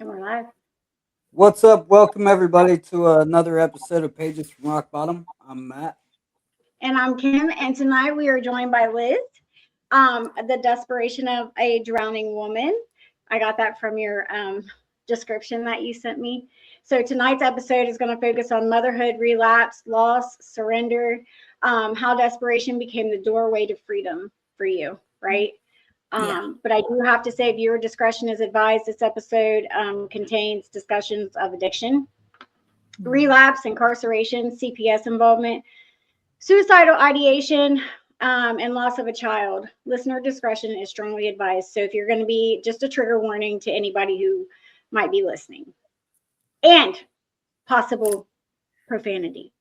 And we're live. What's up? Welcome everybody to another episode of Pages from Rock Bottom. I'm Matt. And I'm Kim, and tonight we are joined by Liz. The Desperation of a Drowning Woman. I got that from your description that you sent me. So tonight's episode is going to focus on motherhood, relapse, loss, surrender, how desperation became the doorway to freedom for you, right? But I do have to say, viewer discretion is advised. This episode contains discussions of addiction, relapse, incarceration, CPS involvement, suicidal ideation, and loss of a child. Listener discretion is strongly advised. So if you're going to be just a trigger warning to anybody who might be listening, and possible profanity.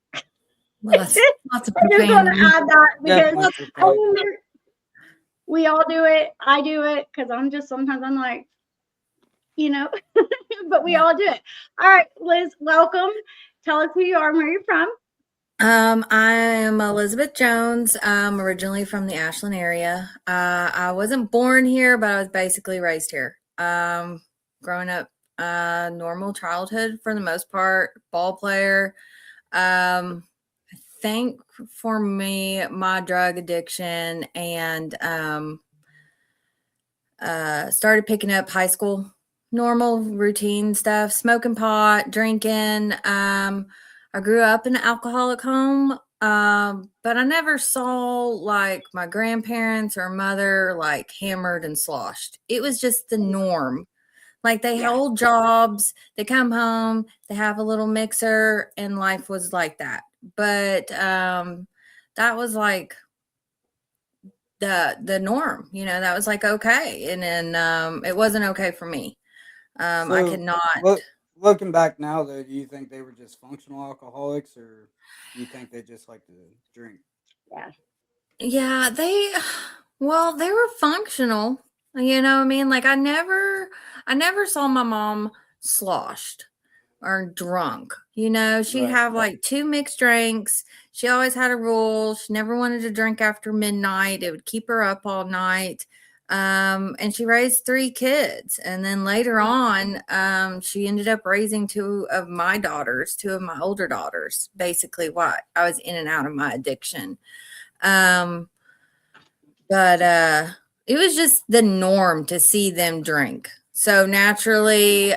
Lots of I just want to profanity. add that because Definitely. we all do it. I do it because I'm just sometimes I'm like, but we all do it. All right, Liz, welcome. Tell us who you are and where you're from. I'm Elizabeth Jones. I'm originally from the Ashland area. I wasn't born here, but I was basically raised here. Growing up, normal childhood for the most part, ball player. I think for me, my drug addiction and started picking up high school normal routine stuff, smoking pot, drinking. I grew up in an alcoholic home, but I never saw like my grandparents or mother like hammered and sloshed. It was just the norm. Like they hold jobs, they come home, they have a little mixer, and life was like that. But that was like the norm, that was like okay. And then it wasn't okay for me. I could not. Looking back now, though, do you think they were just functional alcoholics, or do you think they just like to drink? Yeah, they were functional. You know what I mean? Like I never saw my mom sloshed or drunk. She'd Right. have like 2 mixed drinks. She always had a rule. She never wanted to drink after midnight. It would keep her up all night. And she raised 3 kids. And then later on, she ended up raising 2 of my daughters, 2 of my older daughters, basically what I was in and out of my addiction. But it was just the norm to see them drink. So naturally,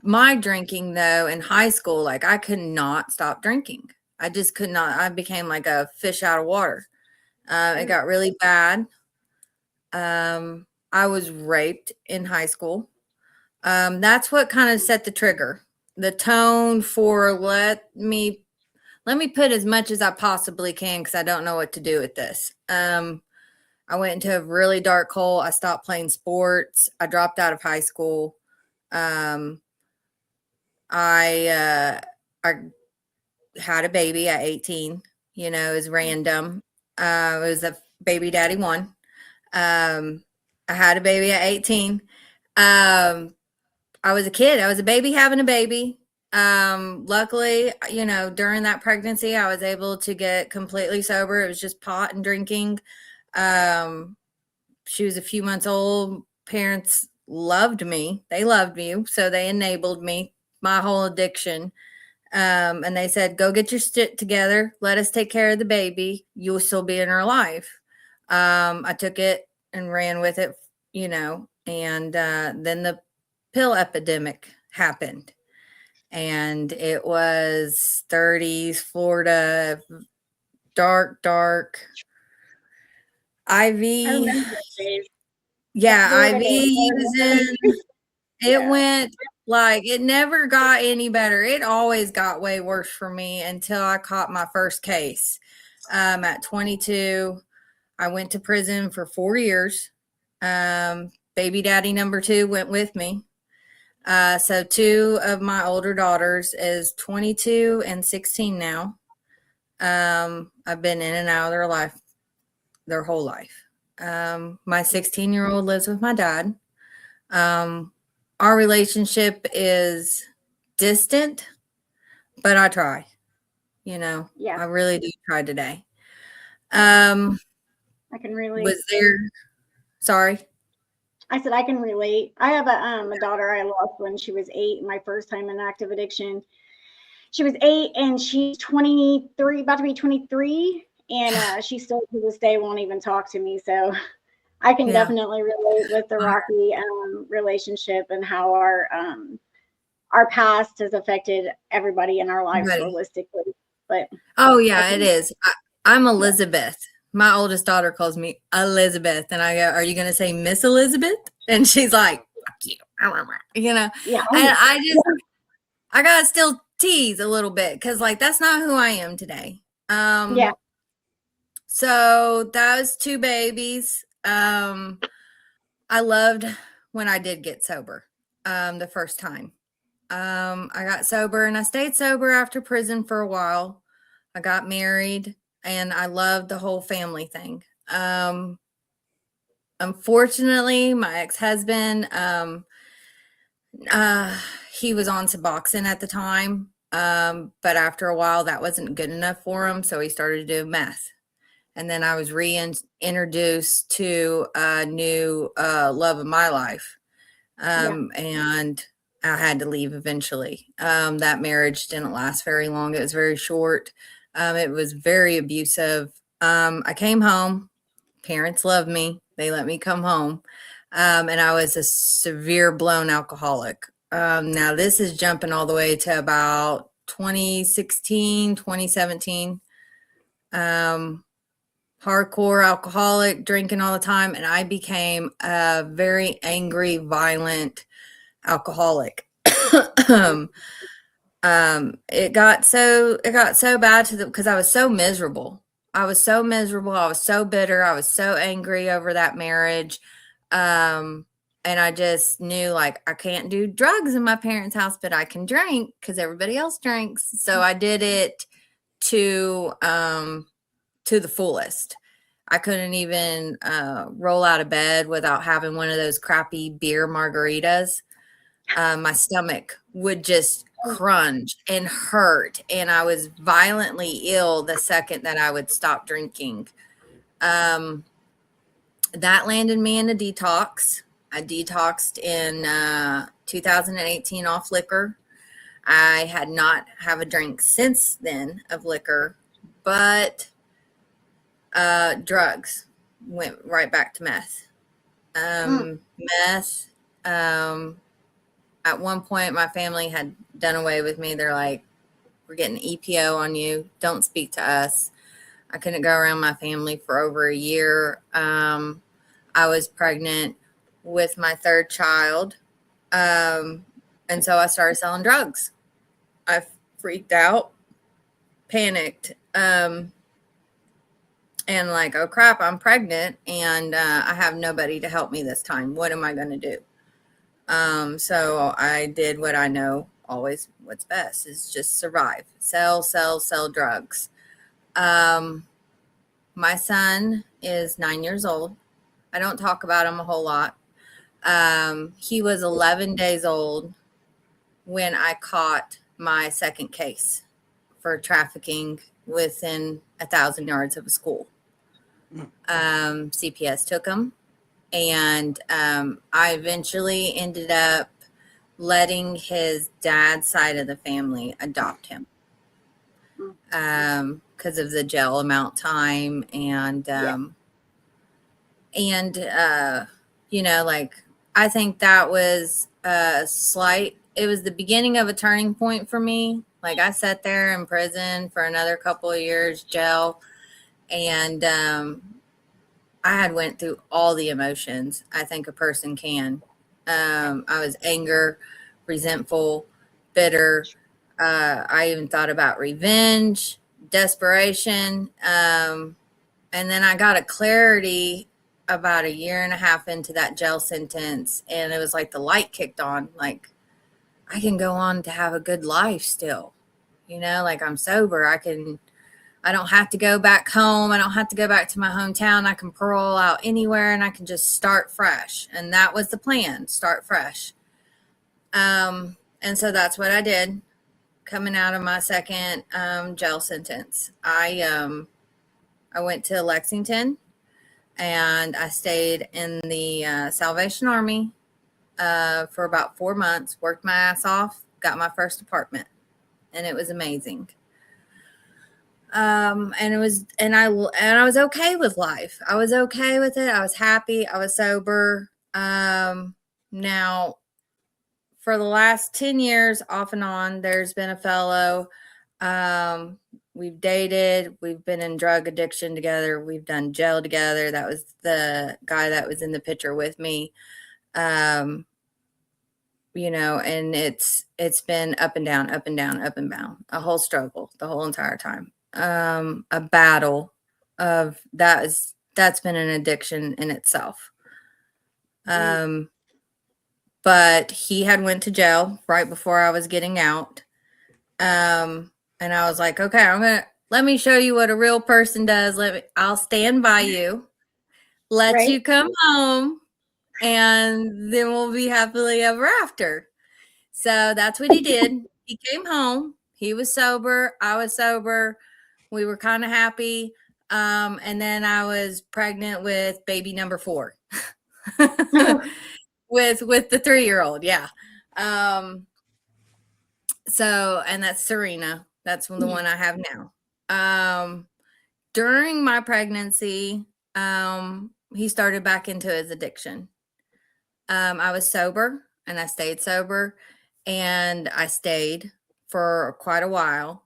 my drinking though in high school, like I could not stop drinking. I just could not. I became like a fish out of water. It got really bad. I was raped in high school. That's what kind of set the trigger, the tone for let me put as much as I possibly can because I don't know what to do with this. I went into a really dark hole. I stopped playing sports. I dropped out of high school. I had a baby at 18. It was random. It was a baby daddy one. I had a baby at 18. I was a kid. I was a baby having a baby. Luckily, during that pregnancy, I was able to get completely sober. It was just pot and drinking. She was a few months old. Parents loved me. They loved me. So they enabled me, my whole addiction. And they said, go get your shit together. Let us take care of the baby. You'll still be in her life. I took it and ran with it, and then the pill epidemic happened. And it was 30s, Florida, dark. IV. Yeah, IV using. It went like it never got any better. It always got way worse for me until I caught my first case. At 22, I went to prison for 4 years. Baby daddy number 2 went with me. So 2 of my older daughters is 22 and 16 now. I've been in and out of their life, their whole life. My 16-year-old lives with my dad. Our relationship is distant, but I try. I really do try today. I can relate. Was there? Sorry. I said, I can relate. I have a daughter I lost when she was 8, my first time in active addiction. She was 8 and she's 23, about to be 23. And she still to this day won't even talk to me. So I can definitely relate with the rocky relationship and how our past has affected everybody in our lives holistically. But oh yeah, it is. I'm Elizabeth. My oldest daughter calls me Elizabeth, and I go, "Are you going to say Miss Elizabeth?" And she's like, "Fuck you," you know. Yeah. And I gotta still tease a little bit because, like, that's not who I am today. Yeah. So those 2 babies. I loved when I did get sober. The first time. I got sober and I stayed sober after prison for a while. I got married and I loved the whole family thing. Unfortunately, my ex-husband, he was on Suboxone at the time. But after a while that wasn't good enough for him. So he started to do meth. And then I was reintroduced to a new love of my life. And I had to leave eventually. That marriage didn't last very long. It was very short. It was very abusive. I came home. Parents loved me. They let me come home. And I was a severe blown alcoholic. Now this is jumping all the way to about 2016, 2017. Hardcore alcoholic, drinking all the time. And I became a very angry, violent alcoholic. It got so bad because I was so miserable. I was so bitter. I was so angry over that marriage. And I just knew, like, I can't do drugs in my parents' house, but I can drink because everybody else drinks. So I did it to the fullest. I couldn't even roll out of bed without having one of those crappy beer margaritas. My stomach would just crunch and hurt, and I was violently ill the second that I would stop drinking. That landed me in a detox. I detoxed in 2018 off liquor. I had not have a drink since then of liquor, but drugs went right back to meth. Meth. At one point, my family had done away with me. They're like, "We're getting EPO on you. Don't speak to us." I couldn't go around my family for over a year. I was pregnant with my 3rd child. And so I started selling drugs. I freaked out, panicked, and like, oh crap, I'm pregnant and I have nobody to help me this time. What am I going to do? So I did what I know always what's best is just survive, sell drugs. My son is 9 years old. I don't talk about him a whole lot. He was 11 days old when I caught my second case for trafficking within 1,000 yards of a school. CPS took him, and I eventually ended up letting his dad's side of the family adopt him because of the jail amount time and you know, like, I think that was it was the beginning of a turning point for me. Like, I sat there in prison for another couple of years, jail, and I had went through all the emotions I think a person can. I was anger, resentful, bitter. I even thought about revenge, desperation. And then I got a clarity about 1.5 years into that jail sentence. And it was like the light kicked on. Like, I can go on to have a good life still. You know, like, I'm sober. I don't have to go back home. I don't have to go back to my hometown. I can parole out anywhere and I can just start fresh. And that was the plan, start fresh. And so that's what I did coming out of my second jail sentence. I went to Lexington. and I stayed in the Salvation Army for about 4 months, worked my ass off, got my first apartment, and it was amazing. And I was okay with life. I was okay with it. I was happy. I was sober. Now, for the last 10 years, off and on, there's been a fellow. We've dated. We've been in drug addiction together. We've done jail together. That was the guy that was in the picture with me. And it's been up and down, up and down, up and down, a whole struggle the whole entire time. A battle of that's been an addiction in itself. But he had went to jail right before I was getting out. And I was like, okay, let me show you what a real person does. I'll stand by you, let you come home, and then we'll be happily ever after. So that's what he did. He came home. He was sober. I was sober. We were kind of happy. And then I was pregnant with baby number 4 with the 3-year-old. Yeah. So, and that's Serena. That's the one I have now. During my pregnancy, he started back into his addiction. I was sober and I stayed sober, and I stayed for quite a while.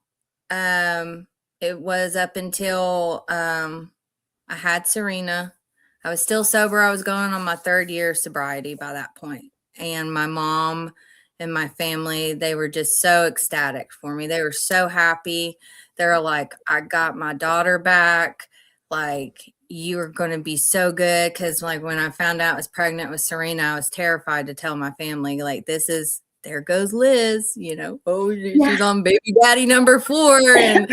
It was up until I had Serena. I was still sober. I was going on my 3rd year of sobriety by that point. And my mom and my family, they were just so ecstatic for me. They were so happy. They were like, I got my daughter back. Like, you are going to be so good. Because like when I found out I was pregnant with Serena, I was terrified to tell my family, like, there goes Liz, she's on baby daddy number 4. And,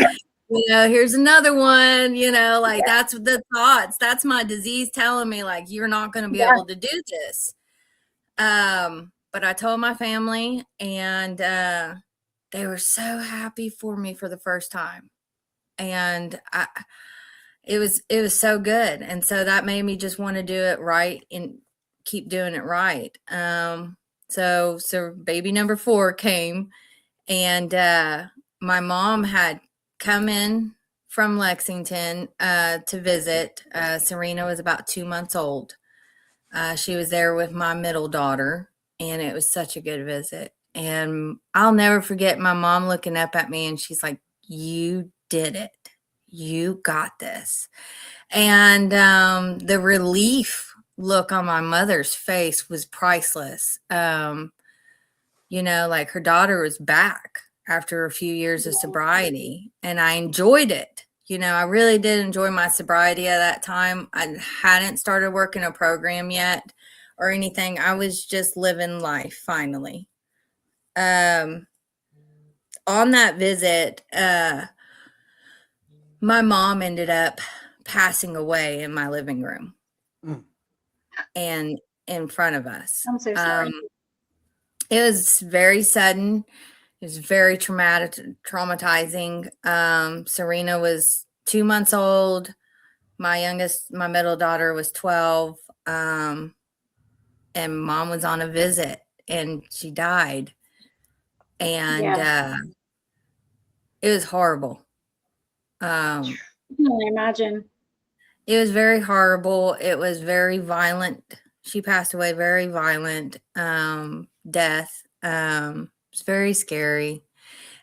here's another one, that's the thoughts. That's my disease telling me, like, you're not going to be able to do this. But I told my family, and they were so happy for me for the first time. And it was so good. And so that made me just want to do it right and keep doing it right. So baby number 4 came, and my mom had come in from Lexington to visit. Serena was about 2 months old. She was there with my middle daughter, and it was such a good visit. And I'll never forget my mom looking up at me, and she's like, you did it. You got this. And the relief look on my mother's face was priceless. Like her daughter was back after a few years of sobriety, and I enjoyed it. I really did enjoy my sobriety at that time. I hadn't started working a program yet or anything. I was just living life finally. On that visit, my mom ended up passing away in my living room and in front of us. I'm so sorry. It was very sudden. It was very traumatizing. Serena was 2 months old. My middle daughter was 12. And mom was on a visit, and she died. And it was horrible. I can imagine. It was very horrible. It was very violent. She passed away very violent death. It was very scary.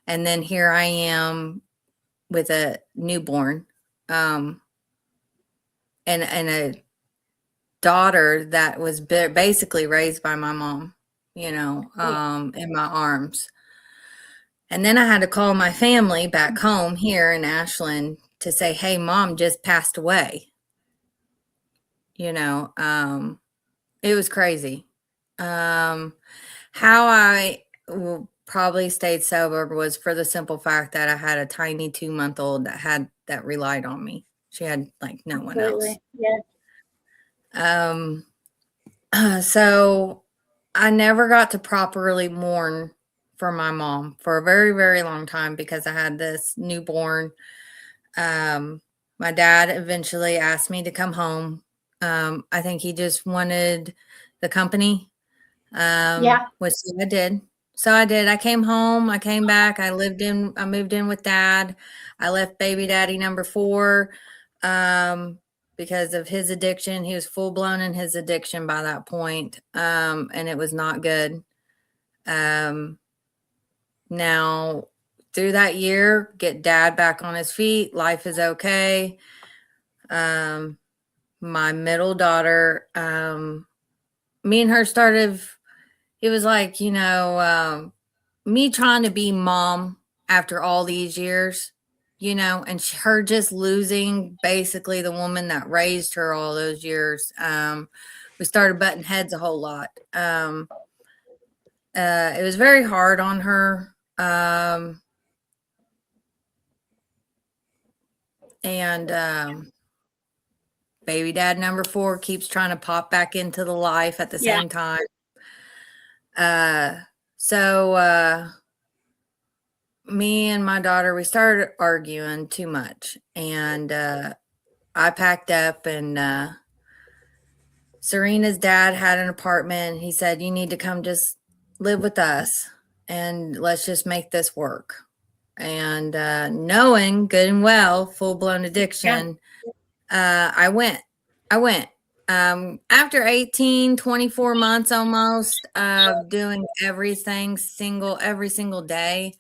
And then here I am with a newborn and a daughter that was basically raised by my mom, in my arms. And then I had to call my family back home here in Ashland to say, hey, mom just passed away. It was crazy. How I probably stayed sober was for the simple fact that I had a tiny 2-month-old that relied on me. She had like no one else. Yeah. So I never got to properly mourn for my mom for a very, very long time because I had this newborn. My dad eventually asked me to come home I think he just wanted the company, Yeah. which I did. So I did. I came home. I came back. I moved in with dad. I left baby daddy number 4 because of his addiction. He was full blown in his addiction by that point, and it was not good. Now, through that year, get dad back on his feet. Life is okay. My middle daughter, me and her started, it was like, me trying to be mom after all these years, and her just losing basically the woman that raised her all those years. We started butting heads a whole lot. It was very hard on her. And baby dad number 4 keeps trying to pop back into the life at the same time. So me and my daughter, we started arguing too much, and I packed up, and Serena's dad had an apartment. He said, you need to come just live with us and let's just make this work. And knowing good and well, full-blown addiction, I went. After 18, 24 months almost of doing everything every single day,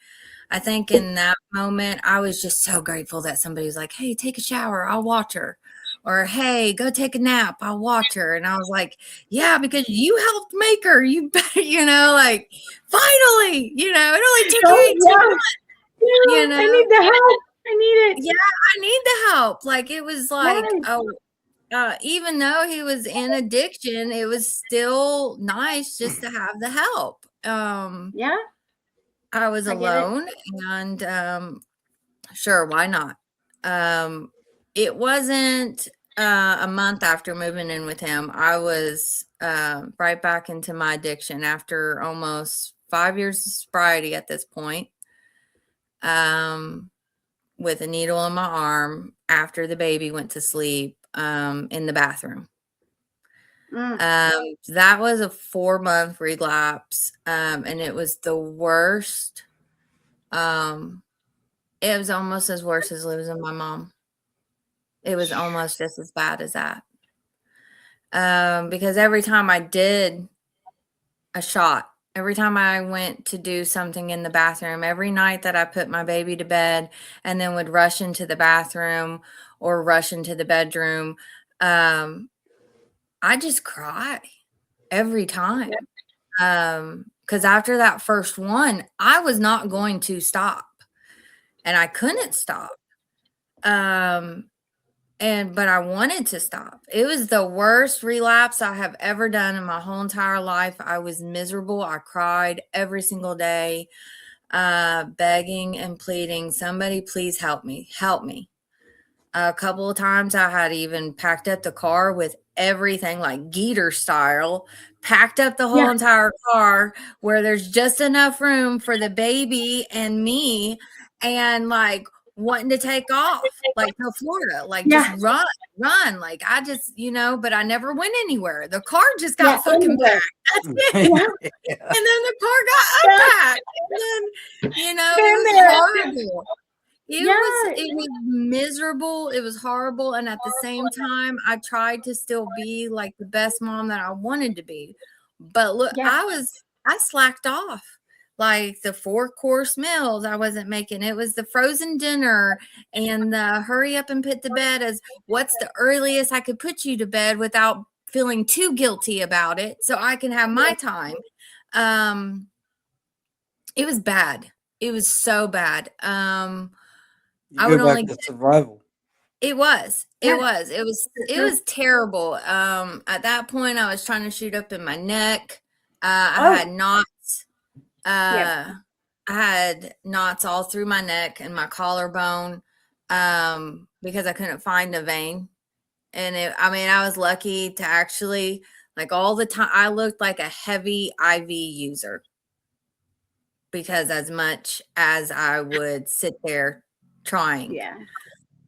I think in that moment, I was just so grateful that somebody was like, hey, take a shower, I'll watch her. Or, hey, go take a nap, I'll watch her. And I was like, yeah, because you helped make her. You better, like, finally, it only took you 18 months. I need the help. I need it. Yeah, I need the help. Like, it was like, even though he was in addiction, it was still nice just to have the help. Yeah. I was alone, and sure, why not? It wasn't a month after moving in with him, I was right back into my addiction after almost 5 years of sobriety at this point, with a needle in my arm after the baby went to sleep in the bathroom. That was a 4-month relapse, and it was the worst. It was almost as worse as losing my mom. It was almost just as bad as that. Because every time I did a shot, every time I went to do something in the bathroom, every night that I put my baby to bed and then would rush into the bathroom or rush into the bedroom, I just cry every time. Because after that first one, I was not going to stop, and I couldn't stop. But I wanted to stop. It was the worst relapse I have ever done in my whole entire life. I was miserable. I cried every single day, begging and pleading, somebody please help me, help me. A couple of times I had even packed up the car with everything, like Geeter style, packed up the whole entire car where there's just enough room for the baby and me, and like wanting to take off, like to Florida, like just run. Like I just, but I never went anywhere. The car just got fucking packed. That's it. And then the car got unpacked. And then, it was horrible. It was miserable. It was horrible. And at the same time, I tried to still be like the best mom that I wanted to be. But look, I slacked off. Like the 4-course meals I wasn't making. It was the frozen dinner and the hurry up and put to bed as what's the earliest I could put you to bed without feeling too guilty about it so I can have my time. It was bad. It was so bad. I would only get survival. It was terrible. At that point I was trying to shoot up in my neck. I had knots. I had knots all through my neck and my collarbone because I couldn't find a vein. And I was lucky to actually, like, all the time I looked like a heavy IV user, because as much as I would sit there trying.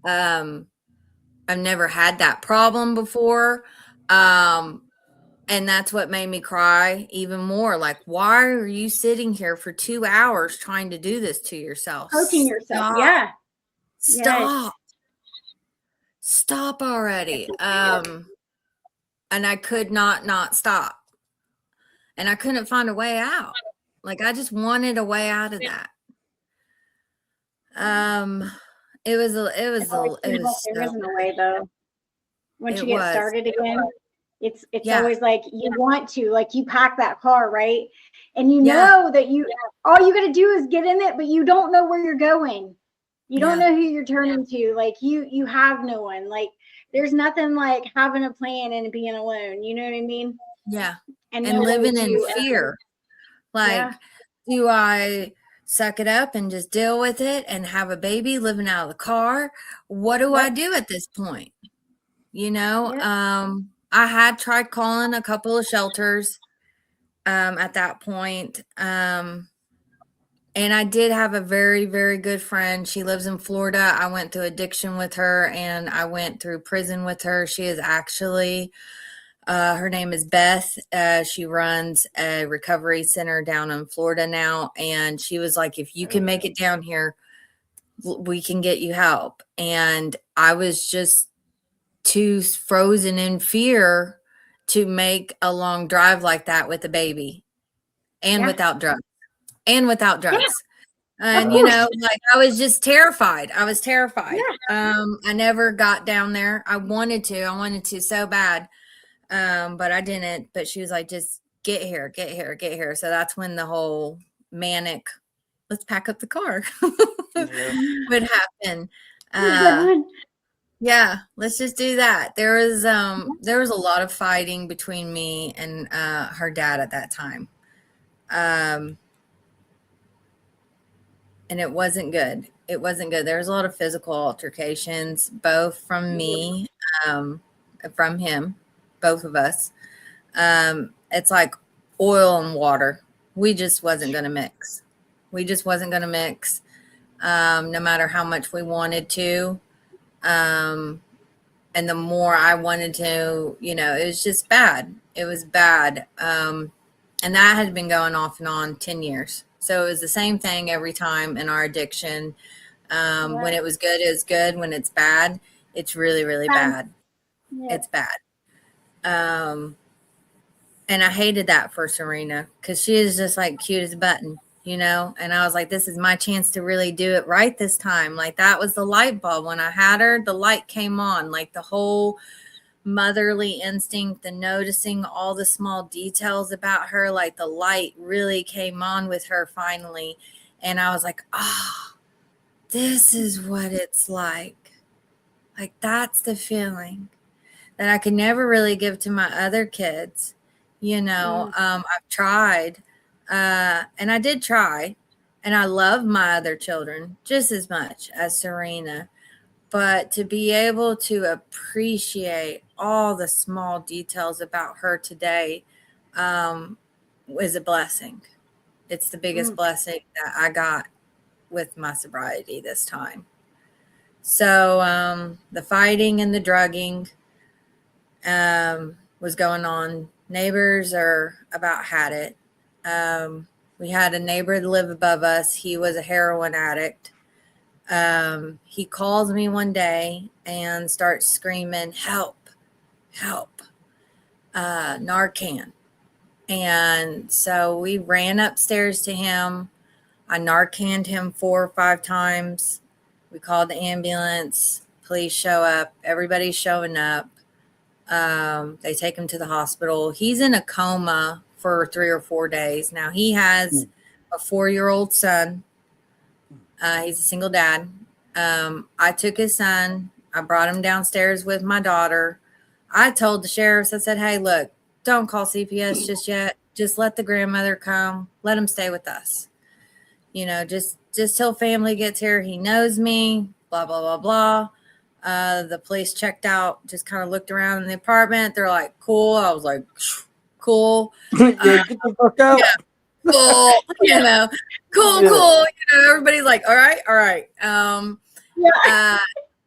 I've never had that problem before, And that's what made me cry even more. Like, why are you sitting here for 2 hours trying to do this to yourself? Poking yourself. Yeah. Stop. Yes. Stop already. And I could not stop. And I couldn't find a way out. Like, I just wanted a way out of that. There isn't a way though. Once you get started again, it's always like you want to, like you pack that car, right? And you know that all you got to do is get in it, but you don't know where you're going. You don't know who you're turning to. Like you have no one. Like there's nothing like having a plan and being alone. You know what I mean? Yeah. And living in fear. Like, do I suck it up and just deal with it and have a baby living out of the car? What do I do at this point? You know, I had tried calling a couple of shelters at that point. And I did have a very, very good friend. She lives in Florida. I went through addiction with her and I went through prison with her. She is actually, her name is Beth. She runs a recovery center down in Florida now. And she was like, if you can make it down here, we can get you help. And I was just too frozen in fear to make a long drive like that with a baby and without drugs. And you know, like I was just terrified. I was terrified. I never got down there. I wanted to so bad. But I didn't. But she was like, just get here. So that's when the whole manic, let's pack up the car would happen. Yeah, let's just do that. There was a lot of fighting between me and her dad at that time. And it wasn't good. There was a lot of physical altercations, both from me, from him, both of us. It's like oil and water. We just wasn't going to mix. No matter how much we wanted to. And the more I wanted to, you know, it was just bad. It was bad. And that had been going off and on 10 years. So it was the same thing every time in our addiction. When it was good, it was good. When it's bad, it's really, really bad. It's bad. And I hated that for Serena because she is just like cute as a button, you know? And I was like, this is my chance to really do it right this time. Like that was the light bulb. When I had her, the light came on, like the whole motherly instinct, the noticing all the small details about her, like the light really came on with her finally. And I was like, this is what it's like. Like that's the feeling that I could never really give to my other kids. You know, I've tried, and I did try, and I love my other children just as much as Serena, but to be able to appreciate all the small details about her today is a blessing. It's the biggest blessing that I got with my sobriety this time. So the fighting and the drugging was going on. Neighbors are about had it. We had a neighbor that lived above us. He was a heroin addict. He calls me one day and starts screaming, help, Narcan. And so we ran upstairs to him. I Narcaned him 4 or 5 times. We called the ambulance. Police show up. Everybody's showing up. They take him to the hospital. He's in a coma for 3 or 4 days. Now he has a 4-year-old son. He's a single dad. I took his son. I brought him downstairs with my daughter. I told the sheriffs, I said, hey, look, don't call CPS just yet. Just let the grandmother come. Let him stay with us. You know, just till family gets here. He knows me, blah, blah, blah, blah. The police checked out, just kind of looked around in the apartment. They're like, cool. I was like, cool. Get the fuck out. Yeah, cool. You know, cool. You know, everybody's like, all right.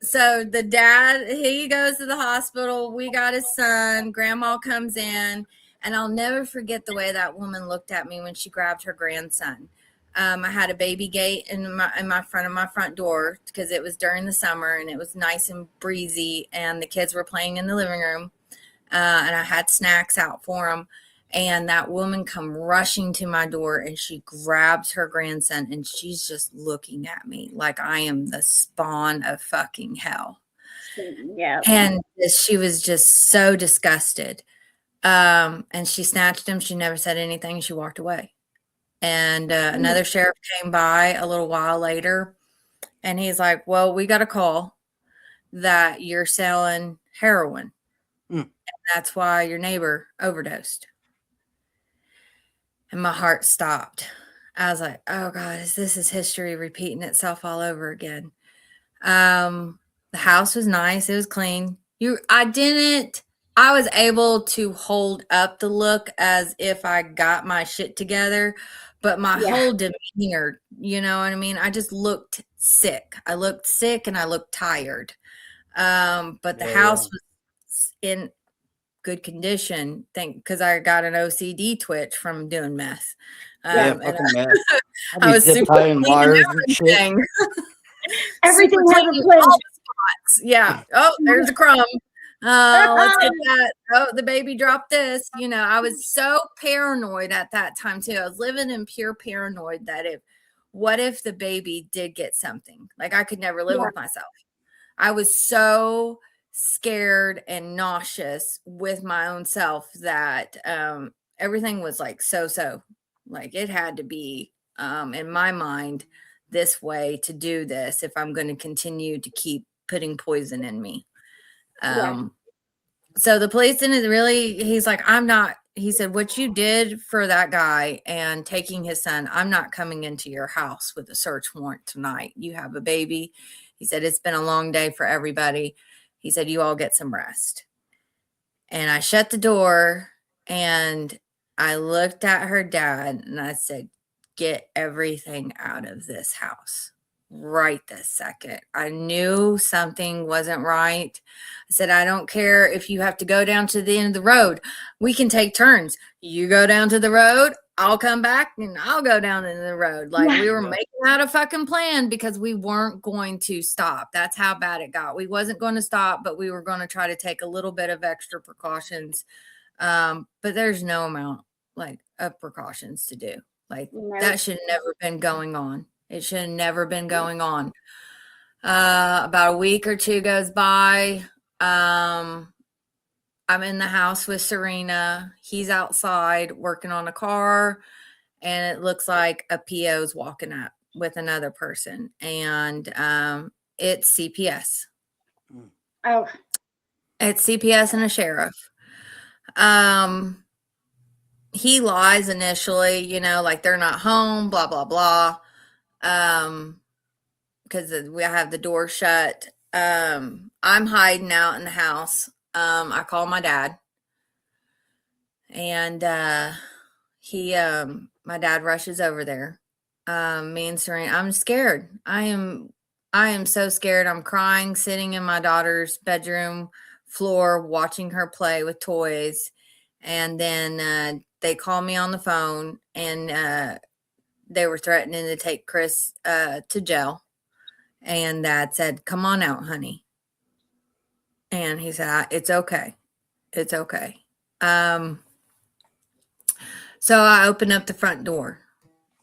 So the dad, he goes to the hospital. We got his son. Grandma comes in, and I'll never forget the way that woman looked at me when she grabbed her grandson. I had a baby gate in my front door because it was during the summer and it was nice and breezy, and the kids were playing in the living room, and I had snacks out for them. And that woman come rushing to my door, and she grabs her grandson, and she's just looking at me like I am the spawn of fucking hell. Yeah. And she was just so disgusted. And she snatched him. She never said anything. She walked away. And another sheriff came by a little while later, and he's like, well, we got a call that you're selling heroin. And that's why your neighbor overdosed. And my heart stopped. I was like, oh God, this is history repeating itself all over again. The house was nice. It was clean. I was able to hold up the look as if I got my shit together, but my whole demeanor, you know what I mean? I just looked sick. I looked sick and I looked tired. But the house was in good condition, because I got an OCD twitch from doing meth. Fucking meth. I was super tying wires and shit. Everything super has a clean, place. all the spots. Yeah. Oh, there's a crumb. Let's get that. Oh, the baby dropped this. You know, I was so paranoid at that time too. I was living in pure paranoid that what if the baby did get something? Like I could never live with myself. I was so scared and nauseous with my own self that everything was like so like it had to be in my mind this way to do this if I'm going to continue to keep putting poison in me. So the police didn't really, he's like, he said, what you did for that guy and taking his son, I'm not coming into your house with a search warrant tonight. You have a baby. He said, it's been a long day for everybody. He said, you all get some rest. And I shut the door and I looked at her dad and I said, get everything out of this house right this second. I knew something wasn't right. I said, I don't care if you have to go down to the end of the road. We can take turns. You go down to the road, I'll come back and I'll go down into the road. Like we were making out a fucking plan because we weren't going to stop. That's how bad it got. We wasn't going to stop, but we were going to try to take a little bit of extra precautions. But there's no amount of precautions to do. That should have never been going on. It should have never been going on. About a week or two goes by. I'm in the house with Serena. He's outside working on a car, and it looks like a PO's walking up with another person, and it's CPS. Oh, it's CPS and a sheriff. He lies initially, like they're not home, blah blah blah. Because we have the door shut. I'm hiding out in the house. I call my dad, and my dad rushes over there. Me and Serena, I'm scared. I am so scared. I'm crying, sitting in my daughter's bedroom floor, watching her play with toys. And then they call me on the phone, and they were threatening to take Chris to jail. And Dad said, come on out, honey. And he said, it's okay. It's okay. So I opened up the front door.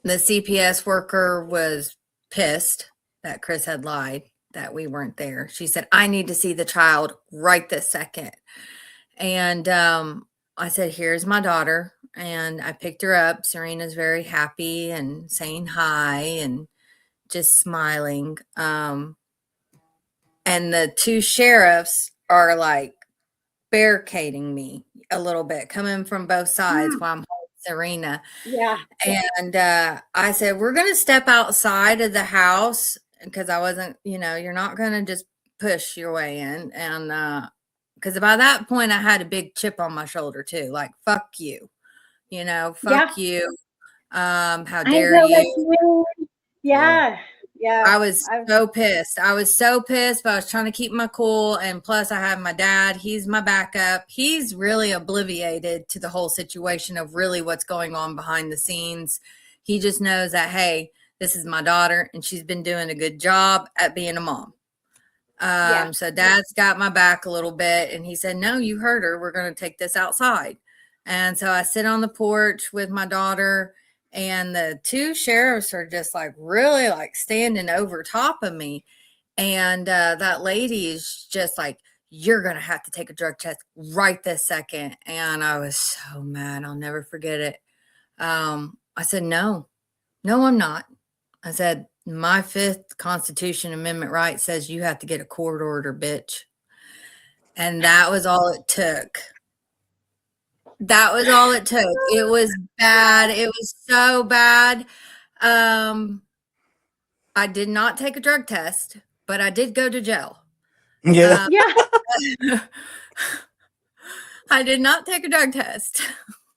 The CPS worker was pissed that Chris had lied, that we weren't there. She said, I need to see the child right this second. And I said, here's my daughter. And I picked her up. Serena's very happy and saying hi and just smiling. And the two sheriffs are like barricading me a little bit, coming from both sides while I'm holding Serena. Yeah. And I said, we're going to step outside of the house because I wasn't, you're not going to just push your way in. And because by that point I had a big chip on my shoulder too. Like, fuck you, fuck you. How dare you? Yeah. Yeah. I was so pissed. I was so pissed, but I was trying to keep my cool. And plus, I have my dad. He's my backup. He's really obliviated to the whole situation of really what's going on behind the scenes. He just knows that, hey, this is my daughter, and she's been doing a good job at being a mom. So dad's got my back a little bit, and he said, no, you heard her. We're going to take this outside. And so I sit on the porch with my daughter, and the two sheriffs are just like really like standing over top of me. And that lady is just like, you're going to have to take a drug test right this second. And I was so mad. I'll never forget it. I said, no, I'm not. I said, my 5th Constitution Amendment right says you have to get a court order, bitch. And that was all it took. That was all it took. It was bad. It was so bad. I did not take a drug test, but I did go to jail. Yeah. I did not take a drug test.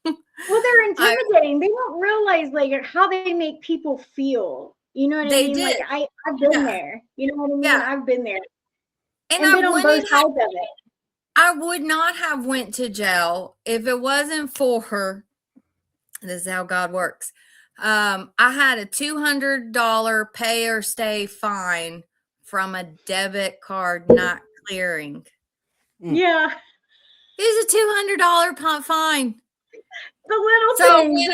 Well, they're intimidating. They don't realize like how they make people feel. You know what I mean? Did. Like I've been there. You know what I mean? Yeah. I've been there. And been on both sides of it. I would not have went to jail if it wasn't for her. This is how God works. I had a $200 pay or stay fine from a debit card not clearing. Yeah. It was a $200 fine. The little things.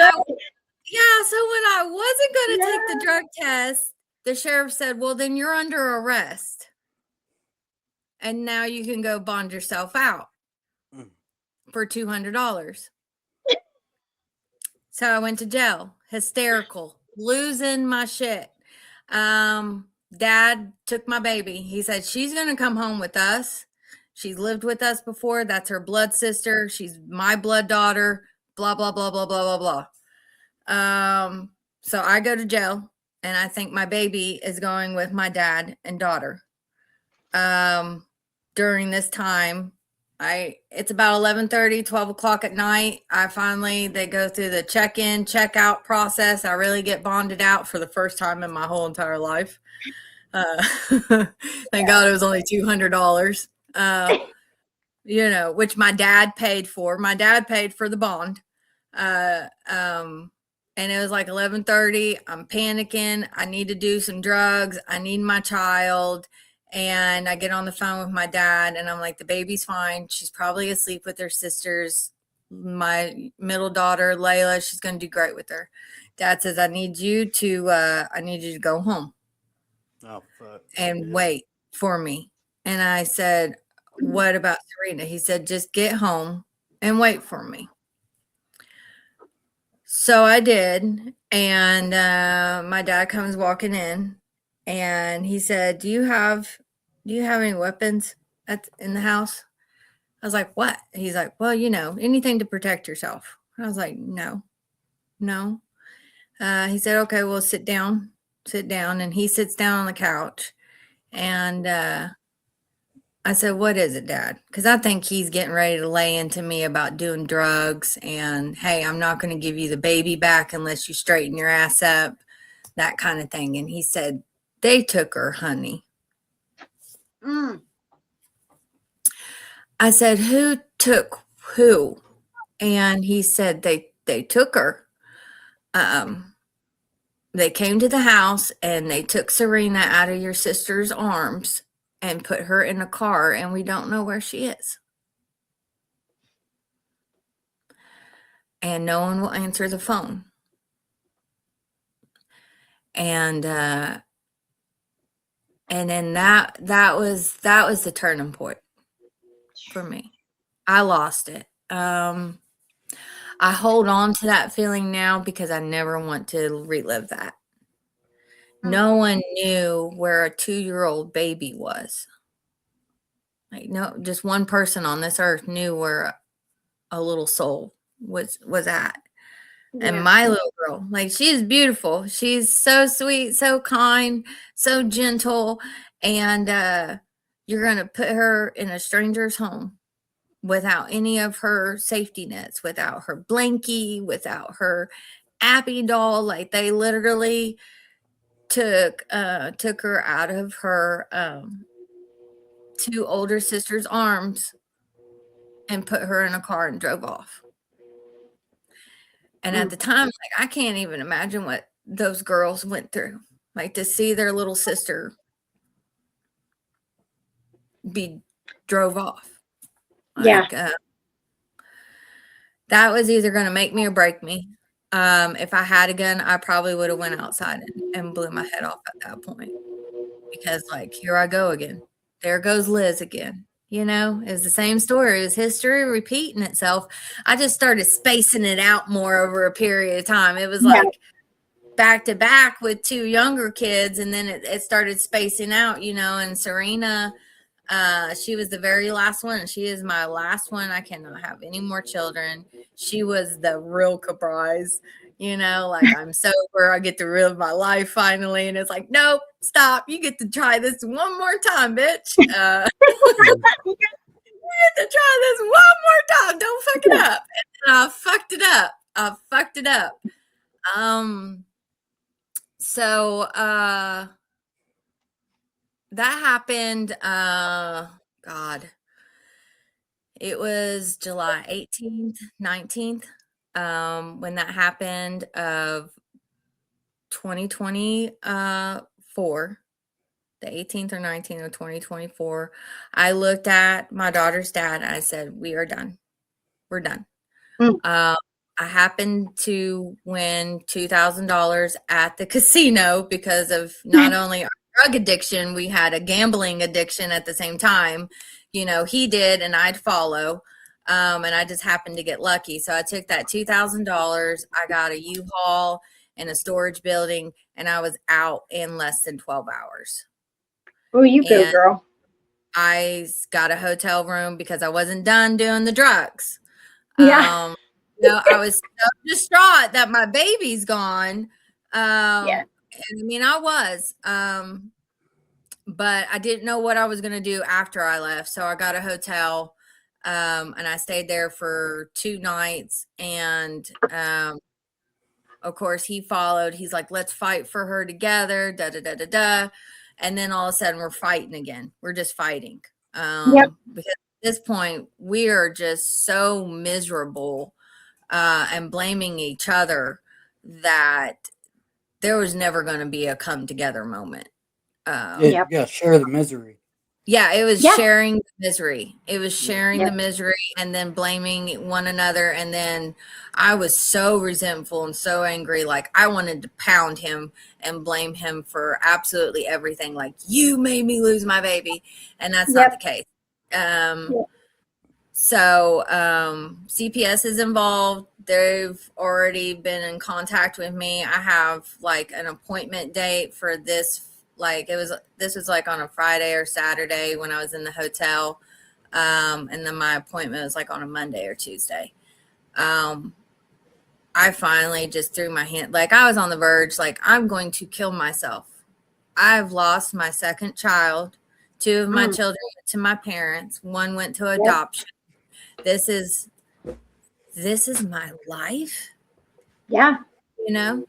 So when I wasn't going to take the drug test, the sheriff said, well, then you're under arrest. And now you can go bond yourself out for $200. So I went to jail, hysterical, losing my shit. Dad took my baby. He said, she's going to come home with us. She's lived with us before. That's her blood sister. She's my blood daughter, blah, blah, blah, blah, blah, blah, blah. So I go to jail, and I think my baby is going with my dad and daughter. During this time, it's about 11:30, 12 o'clock at night. They go through the check-in, check-out process. I really get bonded out for the first time in my whole entire life. Thank God it was only $200, which my dad paid for. My dad paid for the bond. And it was like 11:30. I'm panicking. I need to do some drugs. I need my child. And I get on the phone with my dad, and I'm like, the baby's fine. She's probably asleep with her sisters. My middle daughter, Layla, she's going to do great with her. Dad says, I need you to go home. Oh, fuck. And wait for me. And I said, what about Serena? He said, just get home and wait for me. So I did. And my dad comes walking in, and he said, do you have any weapons in the house? I was like, what? He's like, well, anything to protect yourself. I was like, no. He said, okay, well, sit down. And he sits down on the couch. And I said, what is it, Dad? Because I think he's getting ready to lay into me about doing drugs. And, hey, I'm not going to give you the baby back unless you straighten your ass up, that kind of thing. And he said, they took her, honey. I said, who took who? And he said, they took her. They came to the house, and they took Serena out of your sister's arms and put her in a car, and we don't know where she is. And no one will answer the phone. And then that was the turning point for me. I lost it. I hold on to that feeling now because I never want to relive that. No one knew where a 2-year-old baby was. Like, no, just one person on this earth knew where a little soul was at. Yeah. And my little girl, like, she's beautiful. She's so sweet, so kind, so gentle. And you're going to put her in a stranger's home without any of her safety nets, without her blankie, without her Appy doll. Like, they literally took her out of her two older sister's arms and put her in a car and drove off. And at the time, like, I can't even imagine what those girls went through, like to see their little sister be drove off. Like, that was either going to make me or break me. If I had a gun, I probably would have went outside and blew my head off at that point, because like, here I go again. There goes Liz again. You know, it's the same story. It was history repeating itself. I just started spacing it out more over a period of time. It was like back to back with two younger kids, and then it started spacing out, you know. And Serena, she was the very last one, and she is my last one. I cannot have any more children. She was the real surprise, you know, like, I'm sober, I get to live my life finally. And it's like, nope, stop. You get to try this one more time, bitch. You get to try this one more time. Don't fuck it up. And I fucked it up. So that happened, God, it was July 18th, 19th, when that happened, of 2024, the 18th or 19th of 2024. I looked at my daughter's dad and I said, we are done. We're done. I happened to win $2,000 at the casino because of not only our drug addiction, we had a gambling addiction at the same time. You know, he did, and I'd follow. And I just happened to get lucky. So I took that $2,000. I got a U-Haul and a storage building, and I was out in less than 12 hours. Oh, you go, girl. I got a hotel room because I wasn't done doing the drugs. Yeah. You know, I was so distraught that my baby's gone. And I mean, I was, but I didn't know what I was going to do after I left. So I got a hotel, and I stayed there for 2 nights. And, of course, he followed. He's like, let's fight for her together. Da, da, da, da, da. And then all of a sudden we're fighting again. We're just fighting. Because at this point we are just so miserable, and blaming each other, that there was never going to be a come together moment. Yeah, share the misery. Yeah, it was sharing the misery. It was sharing the misery and then blaming one another. And then I was so resentful and so angry. Like, I wanted to pound him and blame him for absolutely everything. Like, you made me lose my baby. And that's not the case. So CPS is involved. They've already been in contact with me. I have like an appointment date for this. Like, this was like on a Friday or Saturday when I was in the hotel. And then my appointment was like on a Monday or Tuesday. I finally just threw my hand, like, I was on the verge, like, I'm going to kill myself. I've lost my second child. 2 of my children went to my parents. 1 went to adoption. This is my life. Yeah. You know?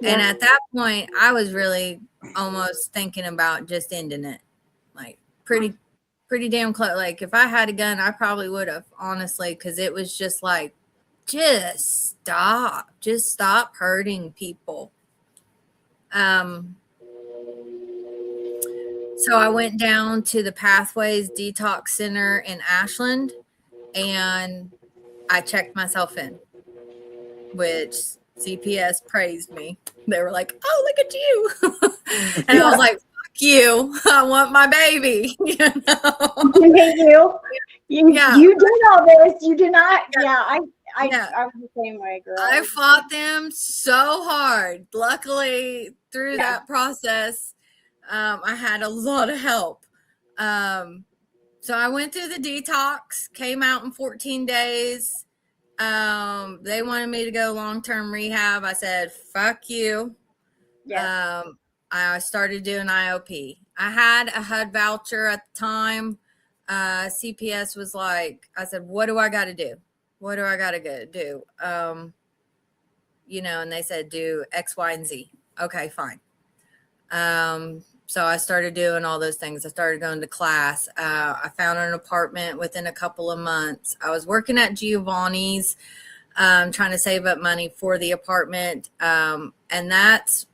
Yeah. And at that point, I was really almost thinking about just ending it. Like, pretty damn close. Like, if I had a gun, I probably would have, honestly, because it was just like, just stop. Just stop hurting people. So I went down to the Pathways Detox Center in Ashland, and I checked myself in, which CPS praised me. They were like, oh, look at you. And I was like, fuck you. I want my baby. You know? You did all this. You did not. I was the same way, girl. I fought them so hard. Luckily, through that process, I had a lot of help. So I went through the detox, came out in 14 days. They wanted me to go long-term rehab. I said, fuck you. I started doing IOP. I had a HUD voucher at the time. CPS was like, I said, what do I got to do? What do I got to do? You know, and they said, do X, Y, and Z. Okay, fine. So I started doing all those things. I started going to class. I found an apartment within a couple of months. I was working at Giovanni's, trying to save up money for the apartment. And that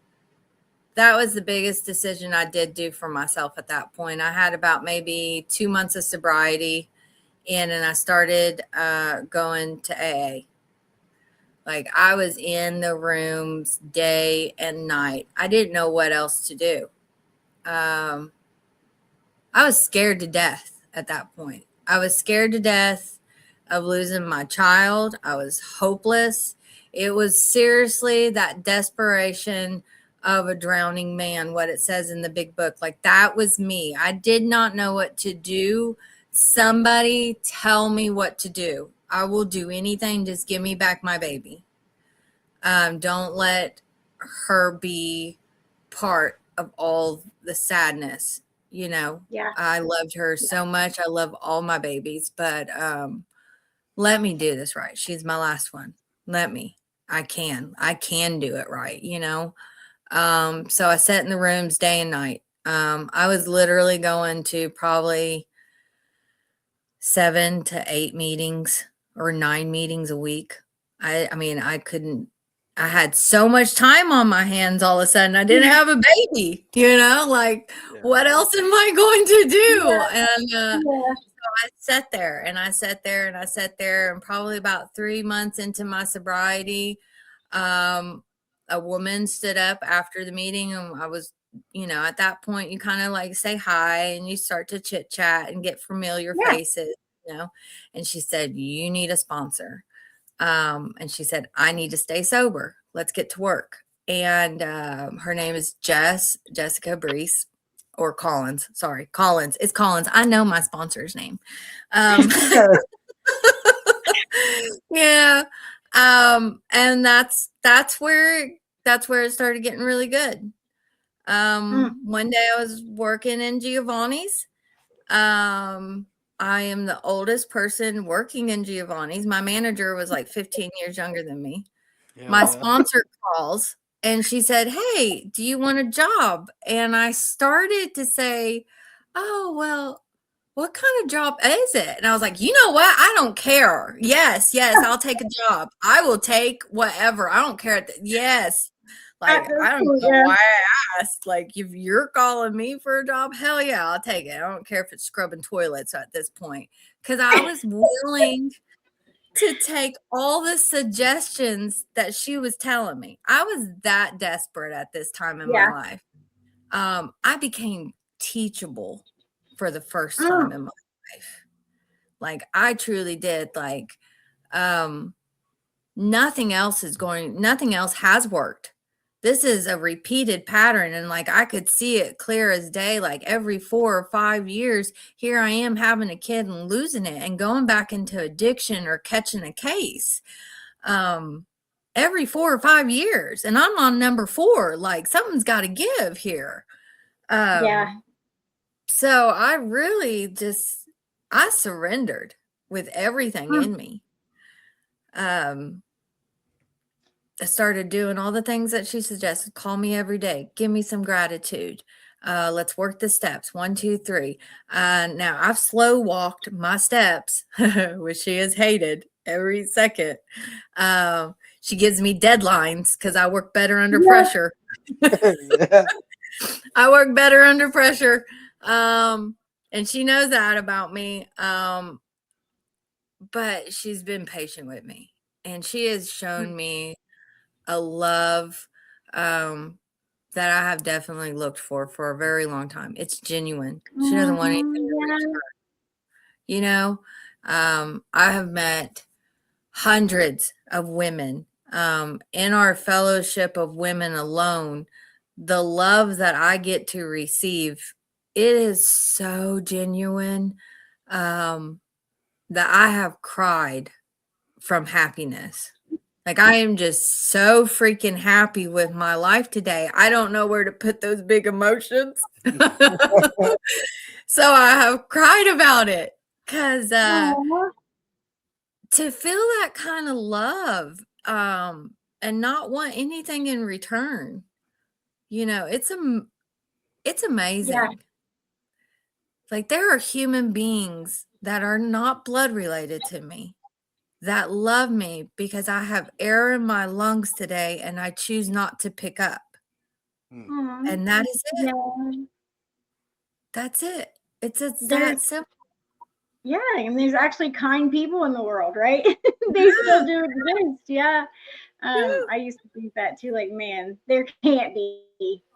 was the biggest decision I did do for myself at that point. I had about maybe 2 months of sobriety and I started going to AA. Like I was in the rooms day and night. I didn't know what else to do. I was scared to death at that point. I was scared to death of losing my child. I was hopeless. It was seriously that desperation of a drowning man, what it says in the big book. Like that was me. I did not know what to do. Somebody tell me what to do. I will do anything. Just give me back my baby. Don't let her be part of all the sadness. Yeah. I loved her so much. I love all my babies, but let me do this right. She's my last one. Let me. I can do it right, So I sat in the rooms day and night. I was literally going to probably 7 to 8 meetings or 9 meetings a week. I mean, I had so much time on my hands all of a sudden. I didn't have a baby, like what else am I going to do? Yeah. And so I sat there and I sat there and I sat there, and probably about 3 months into my sobriety, a woman stood up after the meeting, and I was, at that point you kind of like say hi and you start to chit chat and get familiar faces, and she said, "You need a sponsor." And she said, "I need to stay sober. Let's get to work." And her name is Jessica Brees, or Collins. Sorry, Collins. It's Collins. I know my sponsor's name. Yeah. And that's where it started getting really good. One day I was working in Giovanni's. I am the oldest person working in Giovanni's. My manager was like 15 years younger than me. Yeah. My sponsor calls and she said, "Hey, do you want a job?" And I started to say, "Oh, well, what kind of job is it?" And I was like, "You know what? I don't care. Yes, I'll take a job. I will take whatever. I don't care. Yes." Like, I don't know why I asked. Like, if you're calling me for a job, hell yeah, I'll take it. I don't care if it's scrubbing toilets at this point. Because I was willing to take all the suggestions that she was telling me. I was that desperate at this time in my life. I became teachable for the first time in my life. Like, I truly did. Like, nothing else has worked. This is a repeated pattern. And like, I could see it clear as day. Like every 4 or 5 years, here I am having a kid and losing it and going back into addiction or catching a case. Every 4 or 5 years. And I'm on number 4. Like something's got to give here. So I really I surrendered with everything in me. I started doing all the things that she suggested. Call me every day. Give me some gratitude. Let's work the steps. 1, 2, 3. Now I've slow walked my steps, which she has hated every second. She gives me deadlines because I work better under pressure. I work better under pressure. And she knows that about me. But she's been patient with me. And she has shown me a love that I have definitely looked for a very long time. It's genuine. She doesn't want anything in return. I have met hundreds of women in our fellowship of women alone. The love that I get to receive, it is so genuine that I have cried from happiness. Like, I am just so freaking happy with my life today. I don't know where to put those big emotions. So I have cried about it because to feel that kind of love and not want anything in return, it's It's amazing. Like, there are human beings that are not blood related to me that love me because I have air in my lungs today and I choose not to pick up. And that is it. Yeah. That's it. It's that There's simple. Yeah, and there's actually kind people in the world, right? They still do exist. Yeah. I used to think that too, like, man, there can't be.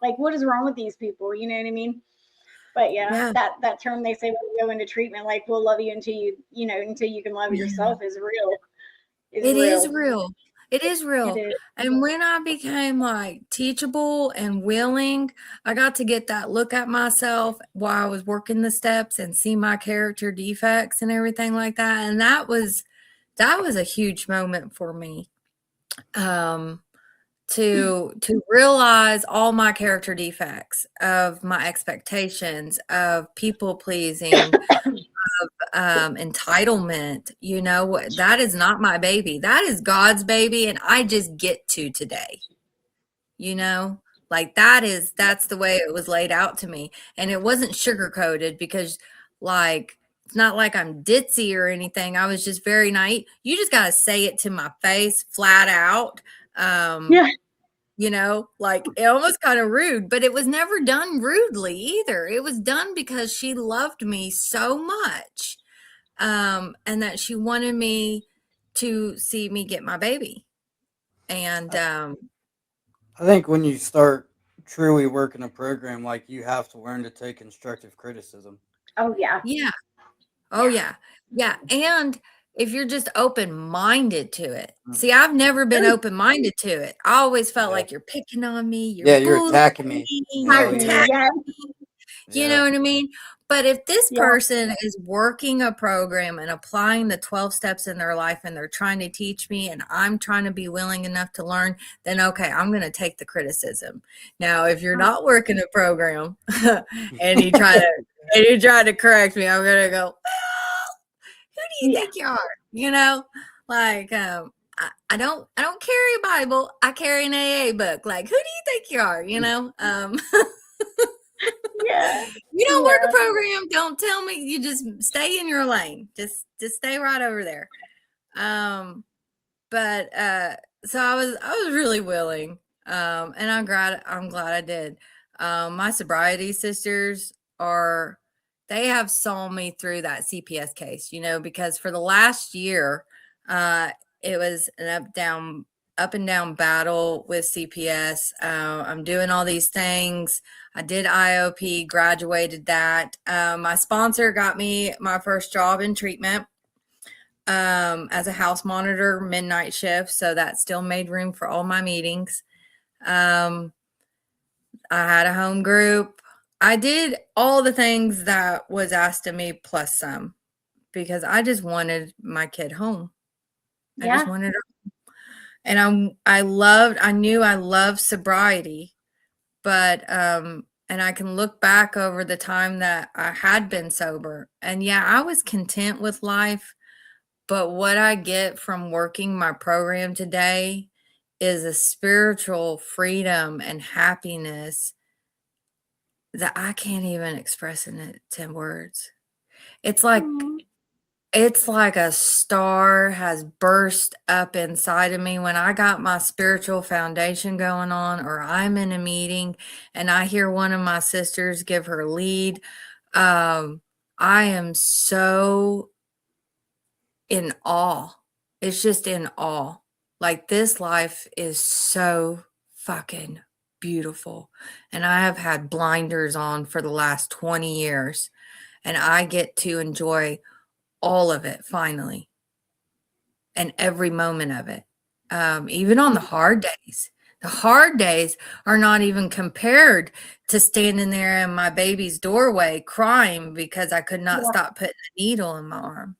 Like, what is wrong with these people? You know what I mean? But Yeah. that term they say when you go into treatment, like, we'll love you until until you can love yourself, is real. It is real. It is real. It is. And when I became like teachable and willing, I got to get that look at myself while I was working the steps and see my character defects and everything like that. And that was a huge moment for me. To realize all my character defects, of my expectations, of people pleasing, of entitlement. That is not my baby. That is God's baby, and I just get to today. Like, that's the way it was laid out to me, and it wasn't sugar coated, because, like, it's not like I'm ditzy or anything. I was just very naive. You just got to say it to my face flat out. Like, it almost kind of rude, but it was never done rudely either. It was done because she loved me so much, and that she wanted me to see me get my baby. And I think when you start truly working a program, like, you have to learn to take constructive criticism. Oh yeah. yeah. Oh yeah. And if you're just open-minded to it. See, I've never been open-minded to it. I always felt like, you're picking on me, you're attacking me. You're attacking me. You know what I mean? But if this Yeah. person is working a program and applying the 12 steps in their life, and they're trying to teach me, and I'm trying to be willing enough to learn, then okay, I'm going to take the criticism. Now, if you're not working a program and you try to correct me, I'm going to go, well, who do you think you are? Like, I don't carry a Bible. I carry an AA book. Like, who do you think you are? You don't work a program, don't tell me. You just stay in your lane. Just stay right over there. But so I was really willing. And I'm glad I did. My sobriety sisters they have saw me through that CPS case, because for the last year, it was an up and down battle with CPS. I'm doing all these things. I did IOP, graduated that. My sponsor got me my first job in treatment as a house monitor, midnight shift. So that still made room for all my meetings. I had a home group. I did all the things that was asked of me plus some, because I just wanted my kid home. I just wanted her. And I knew I loved sobriety, but, and I can look back over the time that I had been sober, and I was content with life. But what I get from working my program today is a spiritual freedom and happiness that I can't even express in it 10 words. It's like a star has burst up inside of me when I got my spiritual foundation going on, or I'm in a meeting and I hear one of my sisters give her lead. I am so in awe. It's just in awe. Like, this life is so fucking beautiful. And I have had blinders on for the last 20 years, and I get to enjoy all of it finally, and every moment of it. Even on the hard days. The hard days are not even compared to standing there in my baby's doorway crying because I could not stop putting a needle in my arm.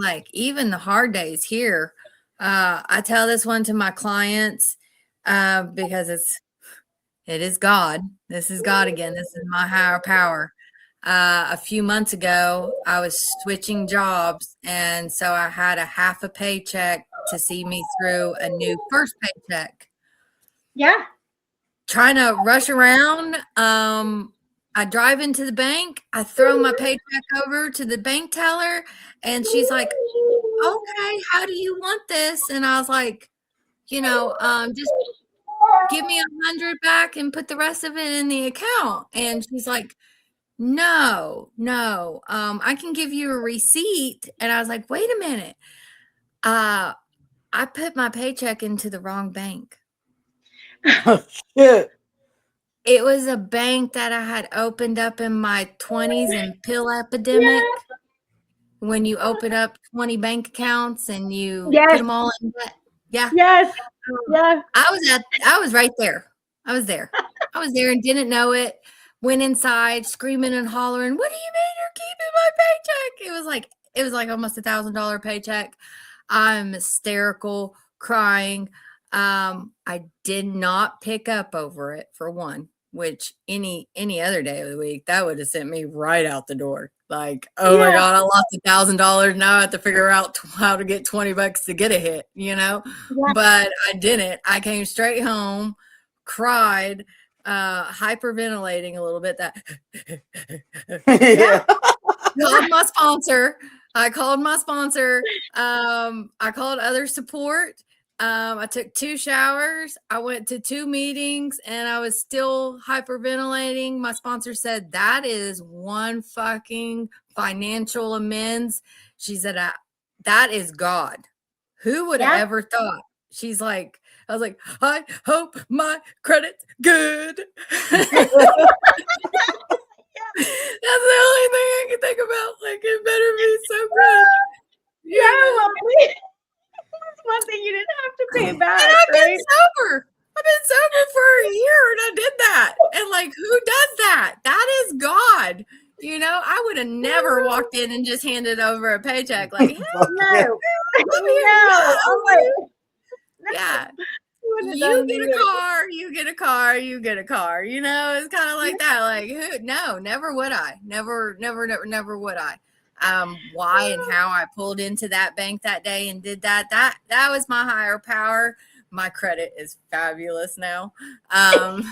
Like, even the hard days here, I tell this one to my clients, because it is God. This is God again. This is my higher power. A few months ago, I was switching jobs, and so I had a half a paycheck to see me through a new first paycheck. trying to rush around. I drive into the bank. I throw my paycheck over to the bank teller, and she's like, "Okay, how do you want this?" And I was like, just give me 100 back and put the rest of it in the account. And she's like, no, I can give you a receipt. And I was like, wait a minute. I put my paycheck into the wrong bank. Oh, shit. It was a bank that I had opened up in my 20s in pill epidemic. When you open up 20 bank accounts and you put them all in debt. Yeah. Yes. Yeah. I was right there. I was there and didn't know it. Went inside screaming and hollering, "What do you mean you're keeping my paycheck?" It was like almost $1,000 paycheck. I'm hysterical, crying. I did not pick up over it, for one, which any other day of the week, that would have sent me right out the door. Like, oh my God, I lost $1,000. Now I have to figure out how to get $20 to get a hit, Yeah. But I didn't. I came straight home, cried, hyperventilating a little bit. Called my sponsor. I called my sponsor. I called other support. I took 2 showers. I went to 2 meetings, and I was still hyperventilating. My sponsor said, that is one fucking financial amends. She said, that is God. Who would have ever thought? She's like, I was like, I hope my credit's good. That's the only thing I can think about. Like, it better be so good. That's one thing you didn't have to pay back. And I've been sober. I've been sober for a year, and I did that. And like, who does that? That is God. I would have never walked in and just handed over a paycheck. Like, hey, no. Yeah. You get a car, you get a car, you get a car. It's kind of like that. Like, no, never would I. Never would I. Why and how I pulled into that bank that day and did that was my higher power. My credit is fabulous now. I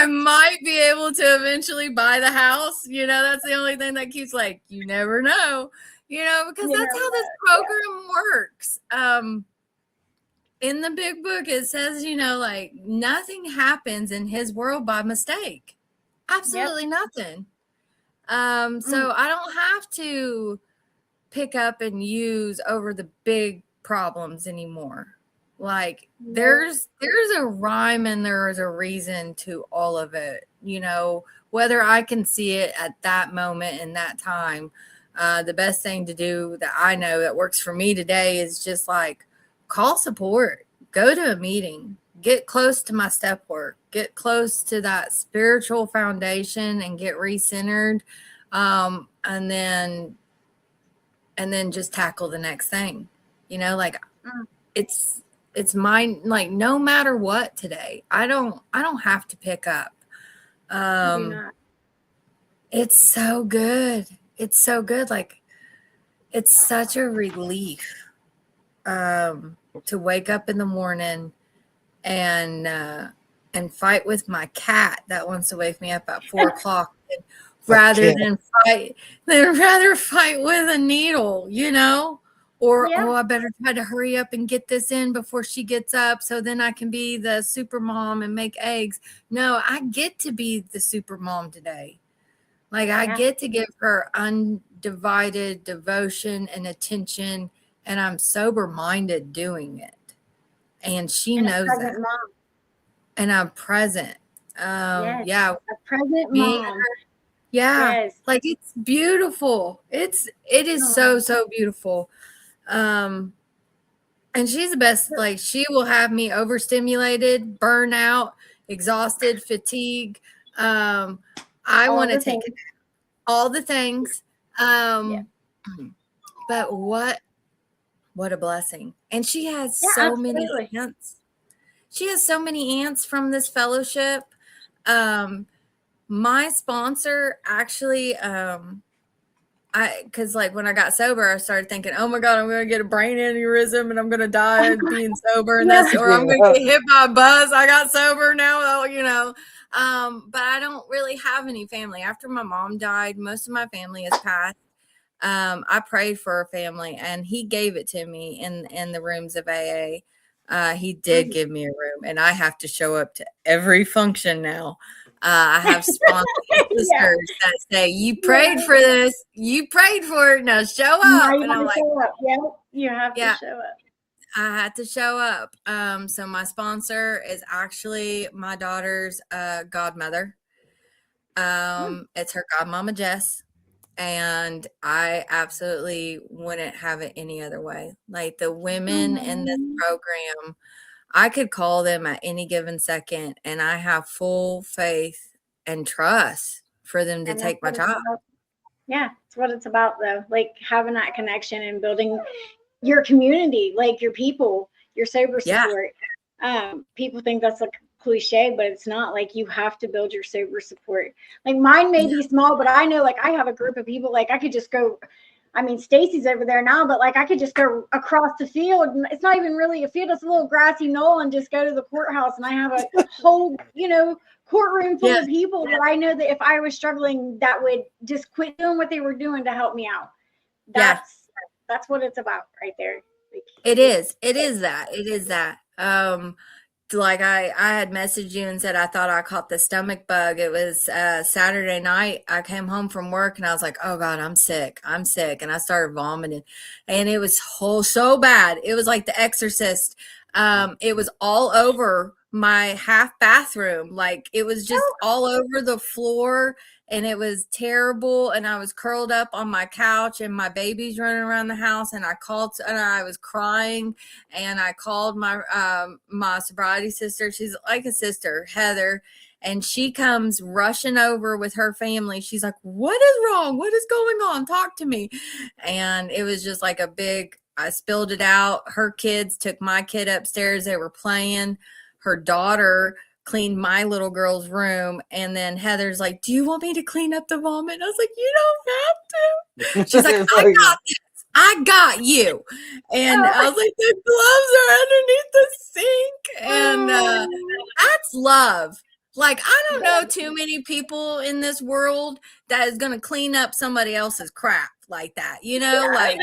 might be able to eventually buy the house. That's the only thing that keeps, like, you never know, because that's how this program works. In the big book, it says, like, nothing happens in his world by mistake. Absolutely nothing. So I don't have to pick up and use over the big problems anymore. Like, there's a rhyme and there's a reason to all of it, whether I can see it at that moment in that time. The best thing to do that I know that works for me today is just like, call support, go to a meeting, get close to my step work, get close to that spiritual foundation and get recentered. And then just tackle the next thing, like it's mine. Like, no matter what today, I don't have to pick up. It's so good. It's so good. Like, it's such a relief to wake up in the morning and fight with my cat that wants to wake me up at 4 o'clock rather fight with a needle, or I better try to hurry up and get this in before she gets up so then I can be the super mom and make eggs. No, I get to be the super mom today. Like, I get to give her undivided devotion and attention, and I'm sober-minded doing it. And she knows that. Mom. And I'm present. A present mom. Like, it's beautiful. It is so beautiful. And she's the best. Like, she will have me overstimulated, burnout, exhausted, fatigue. I want to take all the things. But what a blessing. And she has so many aunts. She has so many aunts from this fellowship. My sponsor, actually, I because like when I got sober, I started thinking, oh my God, I'm going to get a brain aneurysm and I'm going to die being sober, and that's, or I'm going to get hit by a bus. I got sober now, you know. But I don't really have any family. After my mom died, most of my family has passed. I prayed for a family, and he gave it to me in the rooms of AA. He did give me a room, and I have to show up to every function now. I have sponsored sisters that say, you prayed for this, you prayed for it, now show up. And I'm like, yeah, you have to show up. I had to show up. So my sponsor is actually my daughter's godmother. It's her godmama, Jess. And I absolutely wouldn't have it any other way. Like the women in this program, I could call them at any given second, and I have full faith and trust for them to take my job. Yeah, it's what it's about, though. Like having that connection and building your community, like your people, your sober support. People think that's like cliche, but it's not. Like you have to build your sober support. Like mine may be small, but I know like I have a group of people. Like I could just go. I mean, Stacy's over there now, but like I could just go across the field. And it's not even really a field; it's a little grassy knoll, and just go to the courthouse. And I have a whole, courtroom full of people that I know that if I was struggling, that would just quit doing what they were doing to help me out. That's what it's about, right there. Like, it is that. Like I had messaged you and said I thought I caught the stomach bug. It was Saturday night. I came home from work and I was like, oh God, I'm sick. And I started vomiting, and it was so bad. It was like The Exorcist. It was all over my half bathroom. Like it was just all over the floor, and it was terrible. And I was curled up on my couch, and my baby's running around the house, and I was crying, and I called my my sobriety sister. She's like a sister, Heather, and she comes rushing over with her family. She's like, what is wrong? What is going on? Talk to me. And it was just like I spilled it out. Her kids took my kid upstairs. They were playing. Her daughter cleaned my little girl's room, and then Heather's like, do you want me to clean up the vomit? I was like, you don't have to. She's like, I got this. I got you. And I was like, the gloves are underneath the sink. And that's love. Like, I don't know too many people in this world that is going to clean up somebody else's crap like that. Like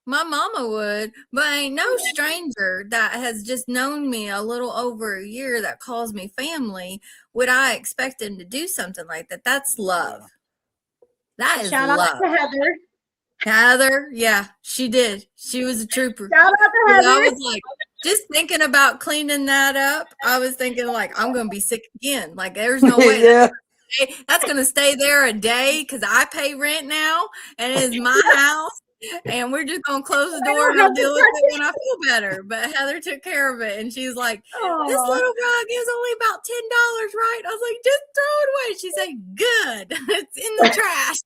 my mama would, but ain't no stranger that has just known me a little over a year that calls me family. Would I expect him to do something like that? That's love. That is Shout love. out to Heather, yeah, she did. She was a trooper. Shout out to Heather. I was like, just thinking about cleaning that up, I was thinking like, I'm going to be sick again. Like there's no way that's going to stay there a day, because I pay rent now, and it is my house. And we're just going to close the door, and I'll deal with it when I feel better. But Heather took care of it. And she's like, this little rug is only about $10, right? I was like, just throw it away. She said, good. It's in the trash.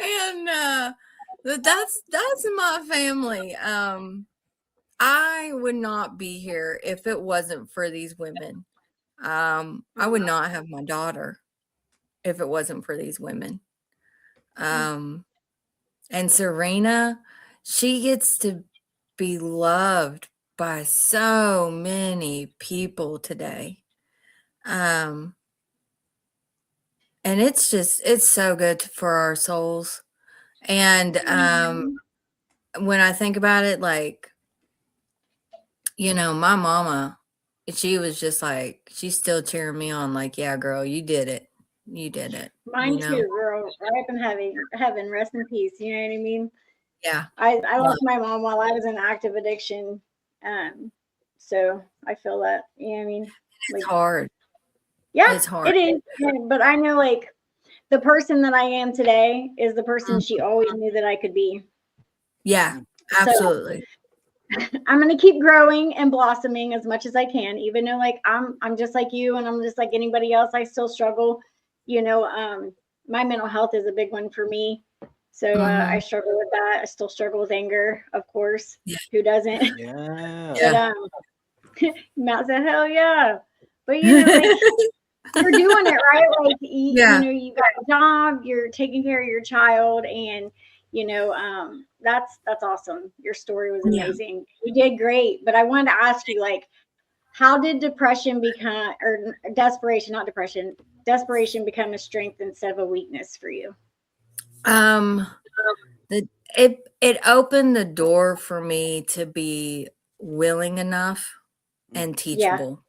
And that's my family. I would not be here if it wasn't for these women. I would not have my daughter if it wasn't for these women. And Serena, she gets to be loved by so many people today. And it's so good for our souls. And when I think about it, like, my mama, she was just like, she's still cheering me on, like, yeah, girl, you did it. You did it. Mine too, girl. Right up in heaven, rest in peace. You know what I mean? Yeah. I lost my mom while I was in active addiction. So I feel that. You know what I mean? It's hard. Yeah, it's hard. It is. But I know, like, the person that I am today is the person she always knew that I could be. Yeah, absolutely. So, I'm going to keep growing and blossoming as much as I can, even though, like, I'm just like you, and I'm just like anybody else. I still struggle. My mental health is a big one for me. So I struggle with that. I still struggle with anger, of course. Yeah. Who doesn't? Yeah. But, Matt said, hell yeah. But, like, You're doing it right. Like, Yeah. you know, you got a job, you're taking care of your child, and you know, that's awesome. Your story was Yeah. amazing. You did great. But I wanted to ask you, like, how did depression become, or desperation, not depression, desperation become a strength instead of a weakness for you? It opened the door for me to be willing enough and Yeah. teachable.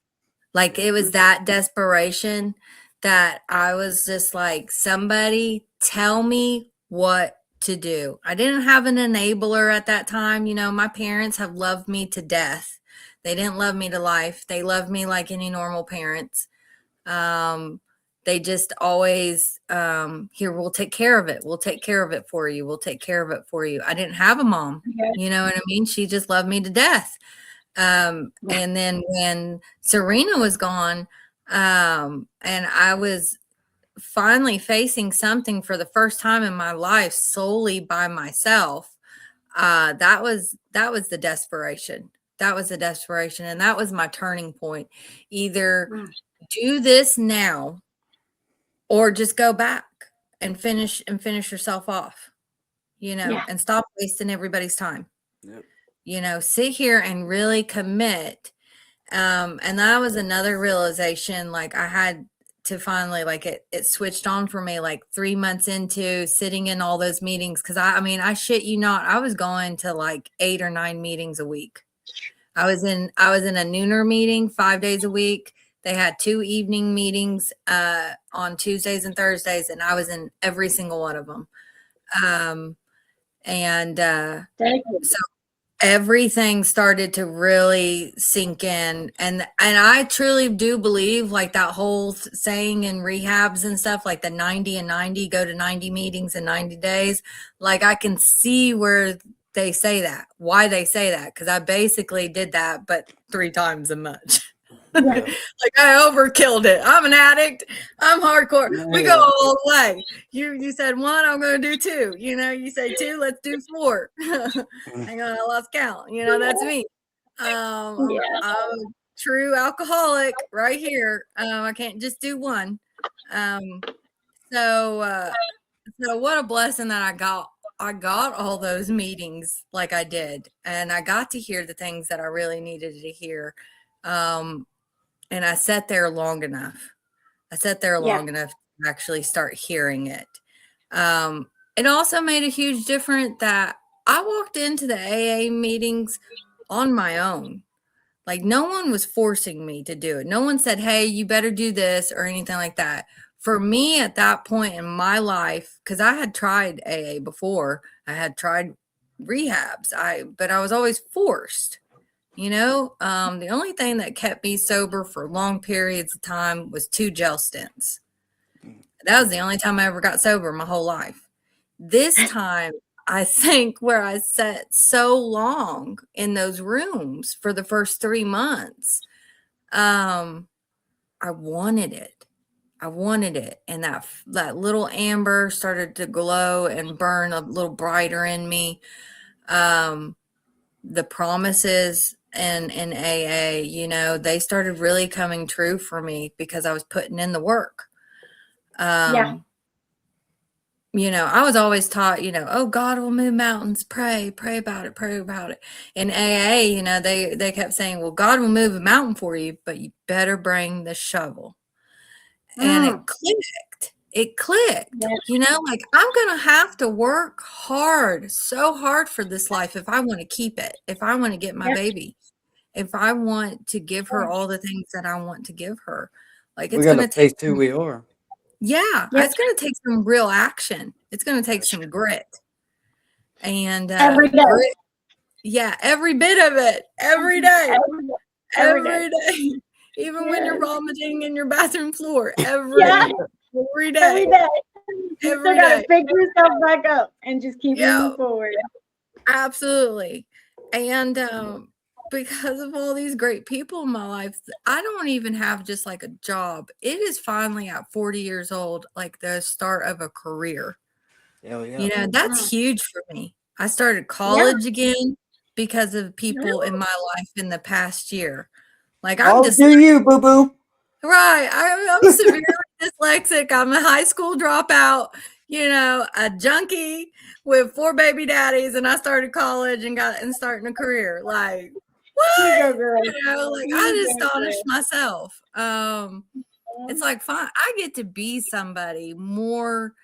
Like, it was that desperation that I was just like, somebody tell me what to do. I didn't have an enabler at that time. You know, my parents have loved me to death. They didn't love me to life. They loved me like any normal parents. They just always, here, we'll take care of it. We'll take care of it for you. We'll take care of it for you. I didn't have a mom. Okay. You know what I mean? She just loved me to death. And then when Serena was gone, and I was finally facing something for the first time in my life solely by myself, that was the desperation. That was the desperation. And that was my turning point. Either do this now or just go back and finish yourself off, you know, and stop wasting everybody's time. Yep. You know, sit here and really commit. And that was another realization. Like, I had to finally, like, it switched on for me like 3 months into sitting in all those meetings. Cause I mean, I shit you not, I was going to like 8 or 9 meetings a week. I was in a nooner meeting 5 days a week. They had 2 evening meetings on Tuesdays and Thursdays, and I was in every single one of them. So everything started to really sink in, and I truly do believe, like, that whole saying in rehabs and stuff, like the 90 and 90, go to 90 meetings in 90 days. Like, I can see where they say that, why they say that, because I basically did that, but 3 times as much. Like, I overkilled it. I'm an addict. I'm hardcore. We go all the way. You said 1, I'm going to do 2. You know, you say 2, let's do 4. Hang on, I lost count. You know, that's me. I'm a true alcoholic right here. I can't just do 1. So what a blessing that I got all those meetings like I did, and I got to hear the things that I really needed to hear. And I sat there long enough. To actually start hearing it. It also made a huge difference that I walked into the AA meetings on my own. Like, no one was forcing me to do it. No one said, hey, you better do this or anything like that. For me at that point in my life, because I had tried AA before, I had tried rehabs, but I was always forced. You know, the only thing that kept me sober for long periods of time was 2 gel stints. That was the only time I ever got sober my whole life. This time, I think, where I sat so long in those rooms for the first 3 months, I wanted it. And that little amber started to glow and burn a little brighter in me. The promises and in AA, you know, they started really coming true for me because I was putting in the work. You know, I was always taught, you know, oh, God will move mountains, pray about it. In AA, you know, they kept saying, well, God will move a mountain for you, but you better bring the shovel. And it clicked, you know, like, I'm going to have to work hard, so hard for this life if I want to keep it, if I want to get my baby, if I want to give her all the things that I want to give her. Like, it's going to take who we are. Yeah, it's going to take some real action. It's going to take some grit. And every day. Every bit of it, every day. Every day. Even when you're vomiting in your bathroom floor, every day. Every day. You still got to pick yourself back up and just keep moving forward. Absolutely. And because of all these great people in my life, I don't even have just like a job. It is finally at 40 years old, like the start of a career. Hell yeah. You know, that's huge for me. I started college again because of people in my life in the past year. Like, I'll do you, boo-boo. Right. I'm severely dyslexic. I'm a high school dropout, a junkie with 4 baby daddies, and I started college and starting a career. Like, You go, what? girl. Like You I go, astonished girl. myself. It's like, fine, I get to be somebody more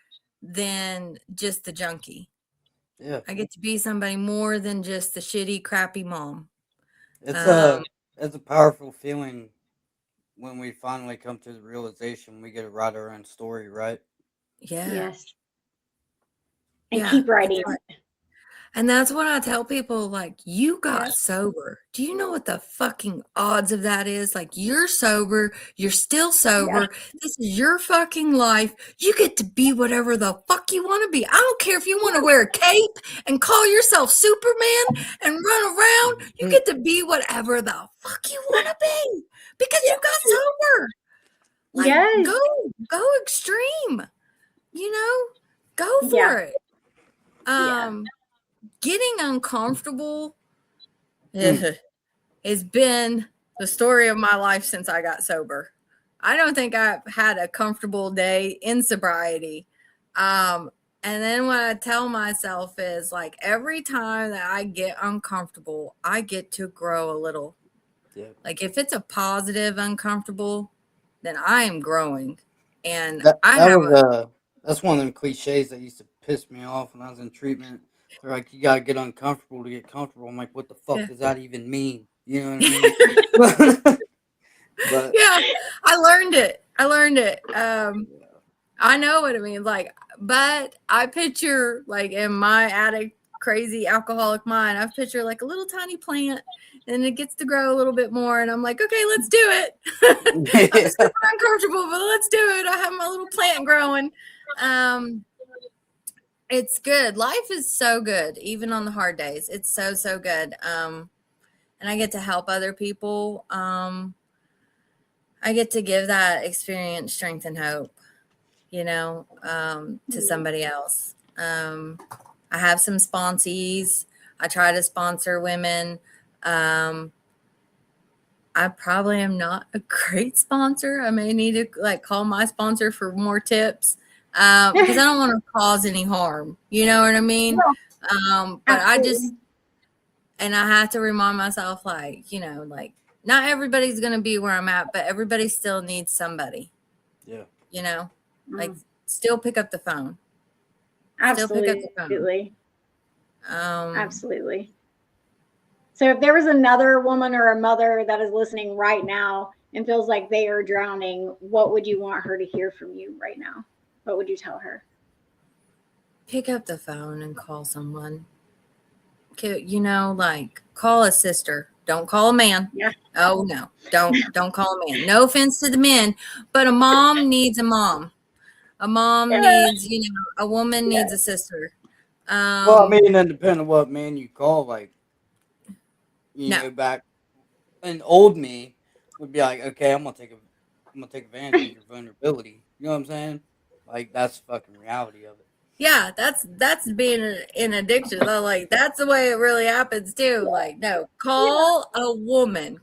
than just the junkie. Yeah. I get to be somebody more than just the shitty, crappy mom. It's Um, a powerful feeling when we finally come to the realization we get to write our own story, right? yeah. Yes. And Yeah. keep writing. And that's what I tell people, like, you got Yeah. sober. Do you know what the fucking odds of that is? Like, you're sober, you're still sober. This is your fucking life. You get to be whatever the fuck you want to be. I don't care if you want to wear a cape and call yourself Superman and run around. You get to be whatever the fuck you want to be because you got sober. Like, Yes. go extreme, go for Yeah. it. Yeah. Getting uncomfortable has been the story of my life since I got sober. I don't think I've had a comfortable day in sobriety. And then what I tell myself is, like, every time that I get uncomfortable, I get to grow a little. Yeah. Like, if it's a positive uncomfortable, then I am growing. And That's one of them cliches that used to piss me off when I was in treatment. They're like, you gotta get uncomfortable to get comfortable. I'm like, what the fuck does that even mean? You know what I mean? But yeah, I learned it. I know what it means. Like, but I picture, like, in my addict, crazy alcoholic mind, I picture like a little tiny plant, and it gets to grow a little bit more. And I'm like, okay, let's do it. I'm super uncomfortable, but let's do it. I have my little plant growing. It's good. Life is so good, even on the hard days. It's so, so good. And I get to help other people. I get to give that experience strength and hope, to somebody else. I have some sponsees. I try to sponsor women. I probably am not a great sponsor. I may need to, like, call my sponsor for more tips, because I don't want to cause any harm. You know what I mean? But I just, and I have to remind myself, like, not everybody's going to be where I'm at, but everybody still needs somebody. Yeah. Like, still pick up the phone. Absolutely. Um, Absolutely. So if there was another woman or a mother that is listening right now and feels like they are drowning, what would you want her to hear from you right now? What would you tell her? Pick up the phone and call someone. Like, call a sister. Don't call a man. Yeah. Oh no, don't call a man. No offense to the men, but a mom needs a mom. A mom needs, a woman needs a sister. Well, I mean, then depending on what man you call, like, back, an old me would be like, okay, I'm gonna take advantage of your vulnerability. You know what I'm saying? Like, that's fucking reality of it. Yeah, that's being in addiction. Like, that's the way it really happens too. Like, no, call a woman,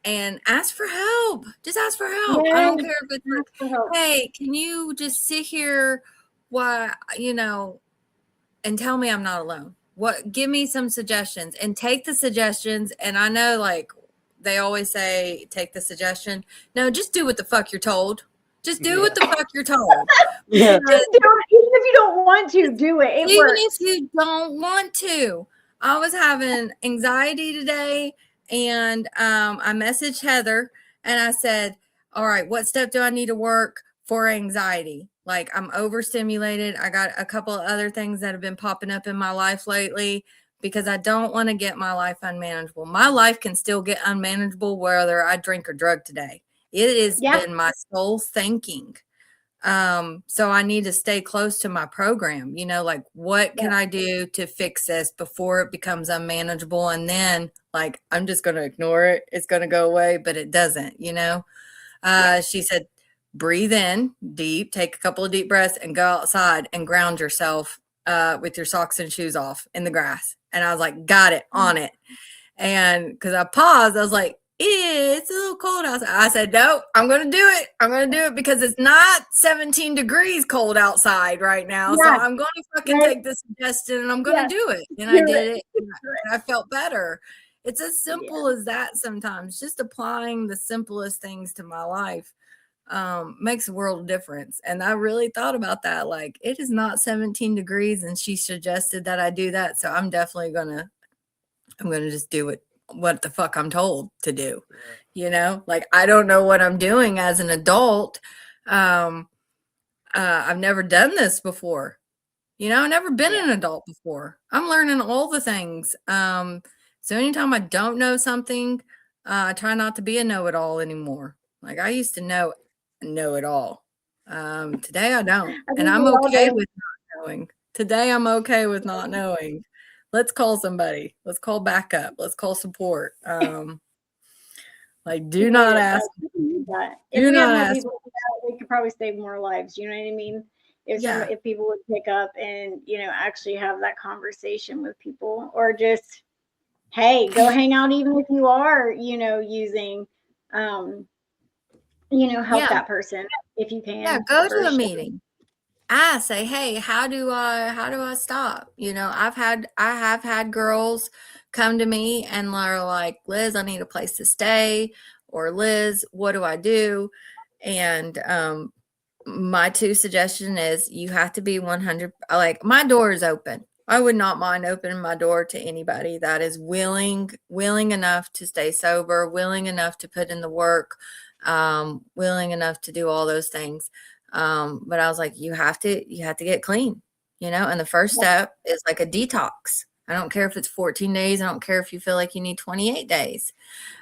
and ask for help. Just ask for help. I don't care if it's like, hey, can you just sit here and tell me I'm not alone? Give me some suggestions and take the suggestions. And I know, like, they always say, take the suggestion. No, just do what the fuck you're told. Just do what the fuck you're told. Yeah. Just do it. Even if you don't want to, do it. Even if you don't want to. I was having anxiety today, and I messaged Heather and I said, all right, what step do I need to work for anxiety? Like, I'm overstimulated. I got a couple of other things that have been popping up in my life lately, because I don't want to get my life unmanageable. My life can still get unmanageable whether I drink or drug today. It has been my soul thinking. So I need to stay close to my program, like, what can I do to fix this before it becomes unmanageable? And then, like, I'm just going to ignore it. It's going to go away, but it doesn't, She said, breathe in deep, take a couple of deep breaths, and go outside and ground yourself with your socks and shoes off in the grass. And I was like, got it, on it. And because I paused, I was like, it's a little cold outside. I said, no, I'm going to do it. I'm going to do it because it's not 17 degrees cold outside right now. So Yeah, I'm going to fucking right. take this suggestion and I'm going to Yeah, do it. And I you're did right. it and I felt better. It's as simple as that sometimes. Just applying the simplest things to my life makes a world of difference. And I really thought about that. Like, it is not 17 degrees and she suggested that I do that. So I'm definitely I'm gonna just do what the fuck I'm told to do. You know, like, I don't know what I'm doing as an adult. I've never done this before. You know, I've never been an adult before. I'm learning all the things. So anytime I don't know something, I try not to be a know-it-all anymore. Like, I used to know it all. Today I don't. I And think I'm we all okay do. with not knowing. Today I'm okay with not knowing. Let's call somebody. Let's call backup. Let's call support. Like, do not ask. That. If Do we had not more ask. people, we could probably save more lives. You know what I mean? Yeah. If people would pick up and actually have that conversation with people, or just, hey, go hang out, even if you are using, help Yeah. that person if you can. Yeah. Go for to a sure. meeting. Say, hey, how do I stop? You know, I have had girls come to me and are like, Liz, I need a place to stay, or Liz, what do I do? And my two suggestion is you have to be 100. Like, my door is open. I would not mind opening my door to anybody that is willing enough to stay sober, willing enough to put in the work, willing enough to do all those things. But I was like, you have to get clean, and the first step is like a detox. I don't care if it's 14 days. I don't care if you feel like you need 28 days.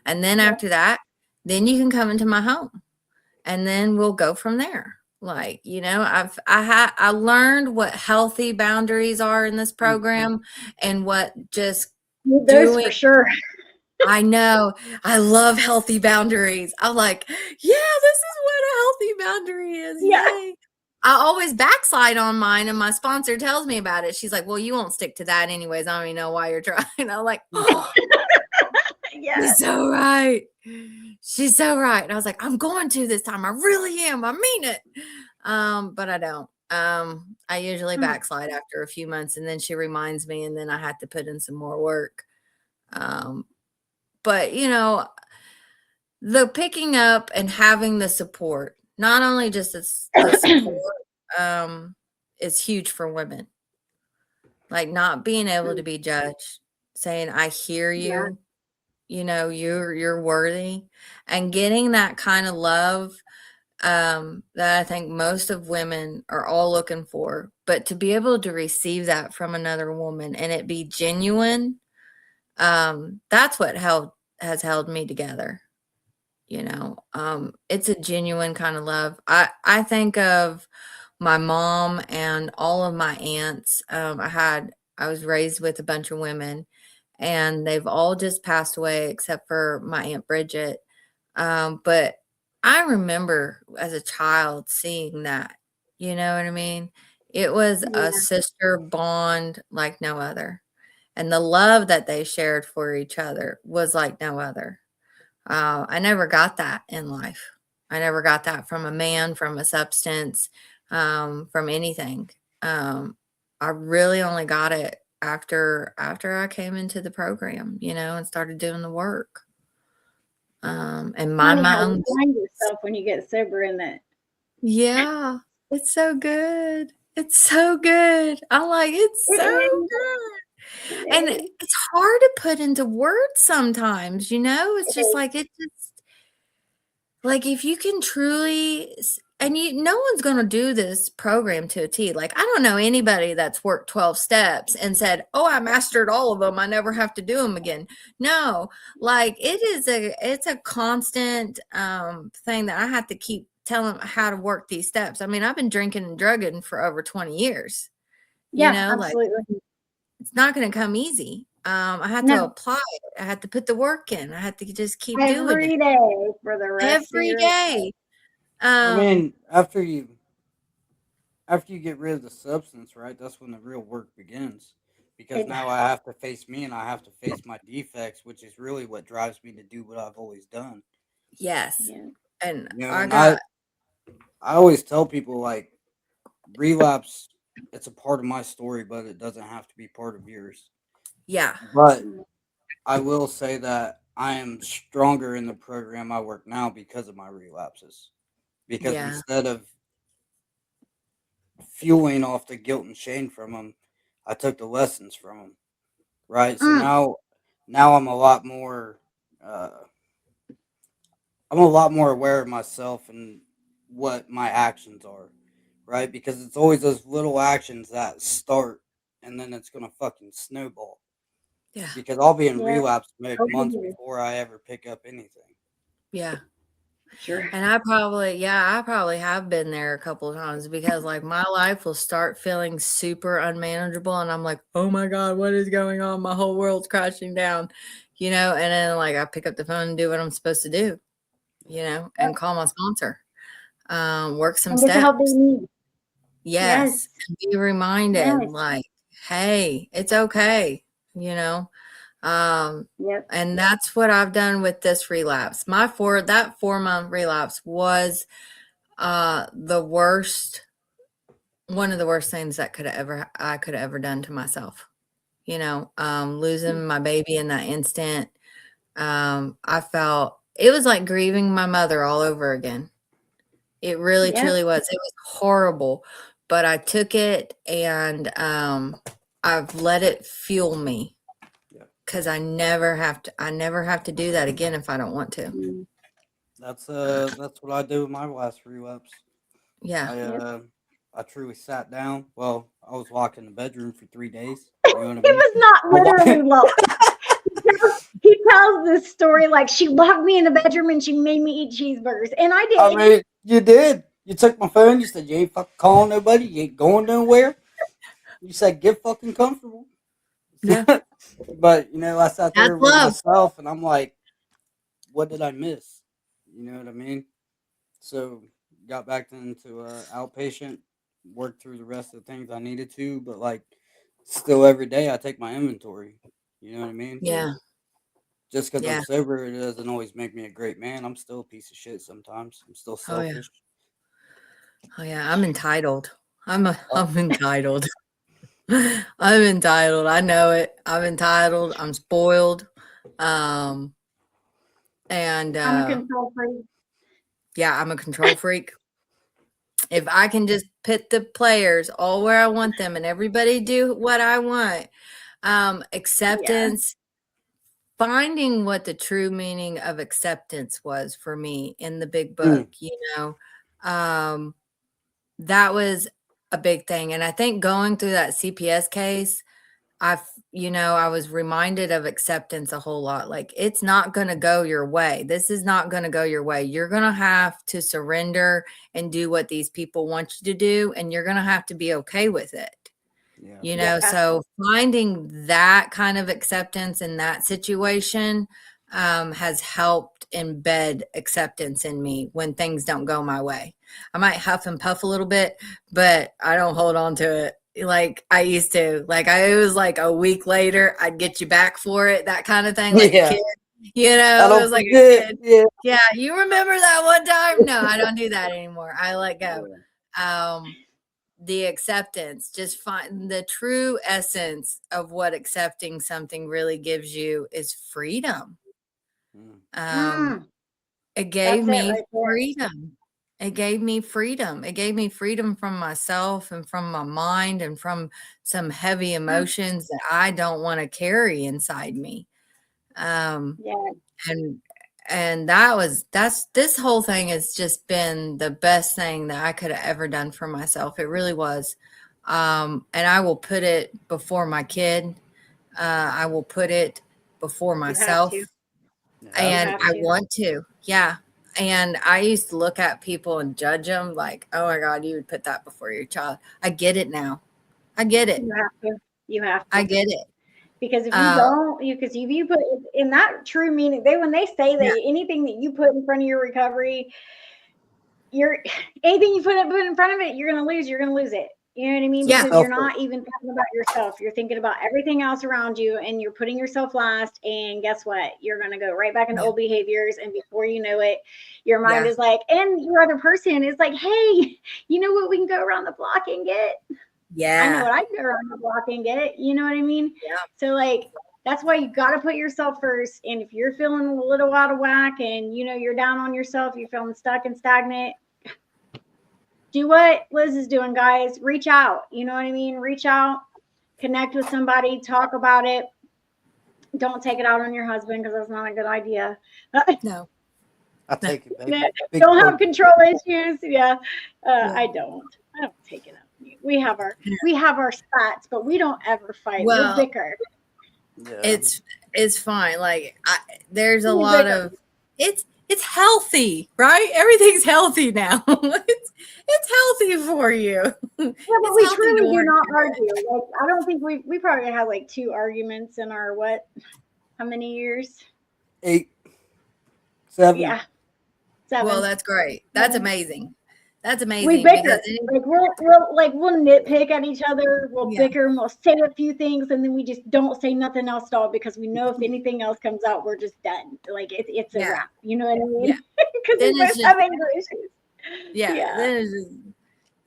And then after that, then you can come into my home and then we'll go from there. Like, I learned what healthy boundaries are in this program and what just Those doing. for sure. I know. I love healthy boundaries. I'm like, yeah, this is what a healthy boundary is. Yeah. Yay. I always backslide on mine, and my sponsor tells me about it. She's like, well, you won't stick to that anyways. I don't even know why you're trying. I'm like, oh, she's so right. She's so right. And I was like, I'm going to this time. I really am. I mean it. But I don't. I usually backslide after a few months, and then she reminds me, and then I have to put in some more work. But the picking up and having the support, not only just the support, is huge for women. Like, not being able to be judged, saying, I hear you, you're worthy, and getting that kind of love that I think most of women are all looking for. But to be able to receive that from another woman and it be genuine, that's what has held me together. It's a genuine kind of love. I think of my mom and all of my aunts. I was raised with a bunch of women, and they've all just passed away except for my Aunt Bridget. But I remember as a child seeing that. You know what I mean? It was a sister bond like no other. And the love that they shared for each other was like no other. I never got that in life. I never got that from a man, from a substance, from anything. I really only got it after I came into the program, and started doing the work. And mind my own. You find yourself when you get sober in that. Yeah, it's so good. It's so good. I'm like, it's so good. And it's hard to put into words sometimes, it's just like, like, if you can truly, and no one's going to do this program to a T. Like, I don't know anybody that's worked 12 steps and said, oh, I mastered all of them, I never have to do them again. No, like, it's a constant thing that I have to keep telling them how to work these steps. I mean, I've been drinking and drugging for over 20 years. Absolutely. Like, it's not going to come easy. I had to apply it. I had to put the work in. I had to just keep doing it every day for the rest every of your day. I mean, after you get rid of the substance, right? That's when the real work begins. because now I have to face me and I have to face my defects, which is really what drives me to do what I've always done. Yes. Yeah. And You know, I and got, I always tell people like relapse, it's a part of my story, but it doesn't have to be part of yours. yeah, But I will say that I am stronger in the program I work now because of my relapses. Because yeah, instead of fueling off the guilt and shame from them, I took the lessons from them. Right. So now I'm a lot more uh, I'm a lot more aware of myself and what my actions are. Right, because it's always those little actions that start, and then it's gonna fucking snowball. yeah, Because I'll be in Yeah. relapse mode months Totally. before I ever pick up anything. yeah. Sure. And I probably have been there a couple of times because like my life will start feeling super unmanageable and I'm like, oh my God, what is going on? My whole world's crashing down, and then like I pick up the phone and do what I'm supposed to do, and call my sponsor, work some And get the help they steps. need. Yes. And be reminded Yes. like, hey, it's okay, you know. Yep. And that's what I've done with this relapse. That 4-month relapse was the worst, one of the worst things that I could have ever done to myself. Losing my baby in that instant. I felt it was like grieving my mother all over again. It really Yep. truly was. It was horrible, but I took it and I've let it fuel me. Yeah. Because I never have to do that again if I don't want to. Mm. That's what I did with my last relapse. Yeah. Yep. I truly sat down. Well, I was locked in the bedroom for 3 days. You know what I It mean? was not literally locked. He tells this story like she locked me in the bedroom and she made me eat cheeseburgers, and I did. I mean, you did. You took my phone. You said you ain't fucking calling nobody. You ain't going nowhere. You said get fucking comfortable. Yeah. But I sat there That's with love. myself, and I'm like, what did I miss? You know what I mean? So got back into outpatient, worked through the rest of the things I needed to, but like still every day I take my inventory. You know what I mean? Yeah. Just because I'm Yeah. sober, it doesn't always make me a great man. I'm still a piece of shit sometimes. I'm still Oh yeah. selfish. Oh yeah. I'm entitled. I'm Oh, entitled. I'm entitled. I know it. I'm entitled. I'm spoiled. And I'm a control freak. yeah, I'm a control freak. If I can just put the players all where I want them and everybody do what I want, acceptance, finding what the true meaning of acceptance was for me in the big book, that was a big thing. And I think going through that CPS case, I was reminded of acceptance a whole lot. Like, it's not going to go your way. This is not going to go your way. You're going to have to surrender and do what these people want you to do. And you're going to have to be okay with it. yeah. So finding that kind of acceptance in that situation has helped embed acceptance in me when things don't go my way. I might huff and puff a little bit, but I don't hold on to it like I used to. Like it was like a week later, I'd get you back for it, that kind of thing, like a kid. I It don't was like a forget. kid. Yeah. Yeah, you remember that one time? No, I don't do that anymore. I let go. The acceptance, just find the true essence of what accepting something really gives you is freedom. It gave That's it me right there. freedom. It gave me freedom. It gave me freedom from myself and from my mind and from some heavy emotions that I don't want to carry inside me. Yeah. And this whole thing has just been the best thing that I could have ever done for myself. It really was. And I will put it before my kid. I will put it before You have myself. to. And have I to. want to. Yeah. And I used to look at people and judge them like, oh my God, you would put that before your child. I get it now. I get it. You have to. You have to. I get it. Because if you don't, because if you put in that true meaning, when they say that anything that you put in front of your recovery, anything you put in front of it, you're going to lose. You're going to lose it. You know what I mean? Yeah. Because you're not even thinking about yourself. You're thinking about everything else around you, and you're putting yourself last. And guess what? You're going to go right back into old behaviors. And before you know it, your mind is like, and your other person is like, hey, you know what? We can go around the block and get. Yeah. I know what I can go around the block and get. You know what I mean? Yeah. So, like, that's why you got to put yourself first. And if you're feeling a little out of whack and, you know, you're down on yourself, you're feeling stuck and stagnant, do what Liz is doing, guys. Reach out. You know what I mean? Reach out, connect with somebody, talk about it. Don't take it out on your husband because that's not a good idea. No. I take it back. Don't have control issues. Yeah. I don't take it out. We have our spats, but we don't ever fight. Well, we bicker. Yeah. It's fine. Like there's a lot of it's healthy, right? Everything's healthy now. It's healthy for you. Yeah, but we truly do not argue. Like I don't think we probably had like 2 arguments in our how many years? 8, 7. Yeah. 7. Well, that's great. That's amazing. That's amazing. We bicker. Like we'll nitpick at each other. We'll bicker and we'll say a few things, and then we just don't say nothing else at all because we know if anything else comes out, we're just done. Like it's a wrap. You know what I mean? Because we both have anger issues. Yeah. Then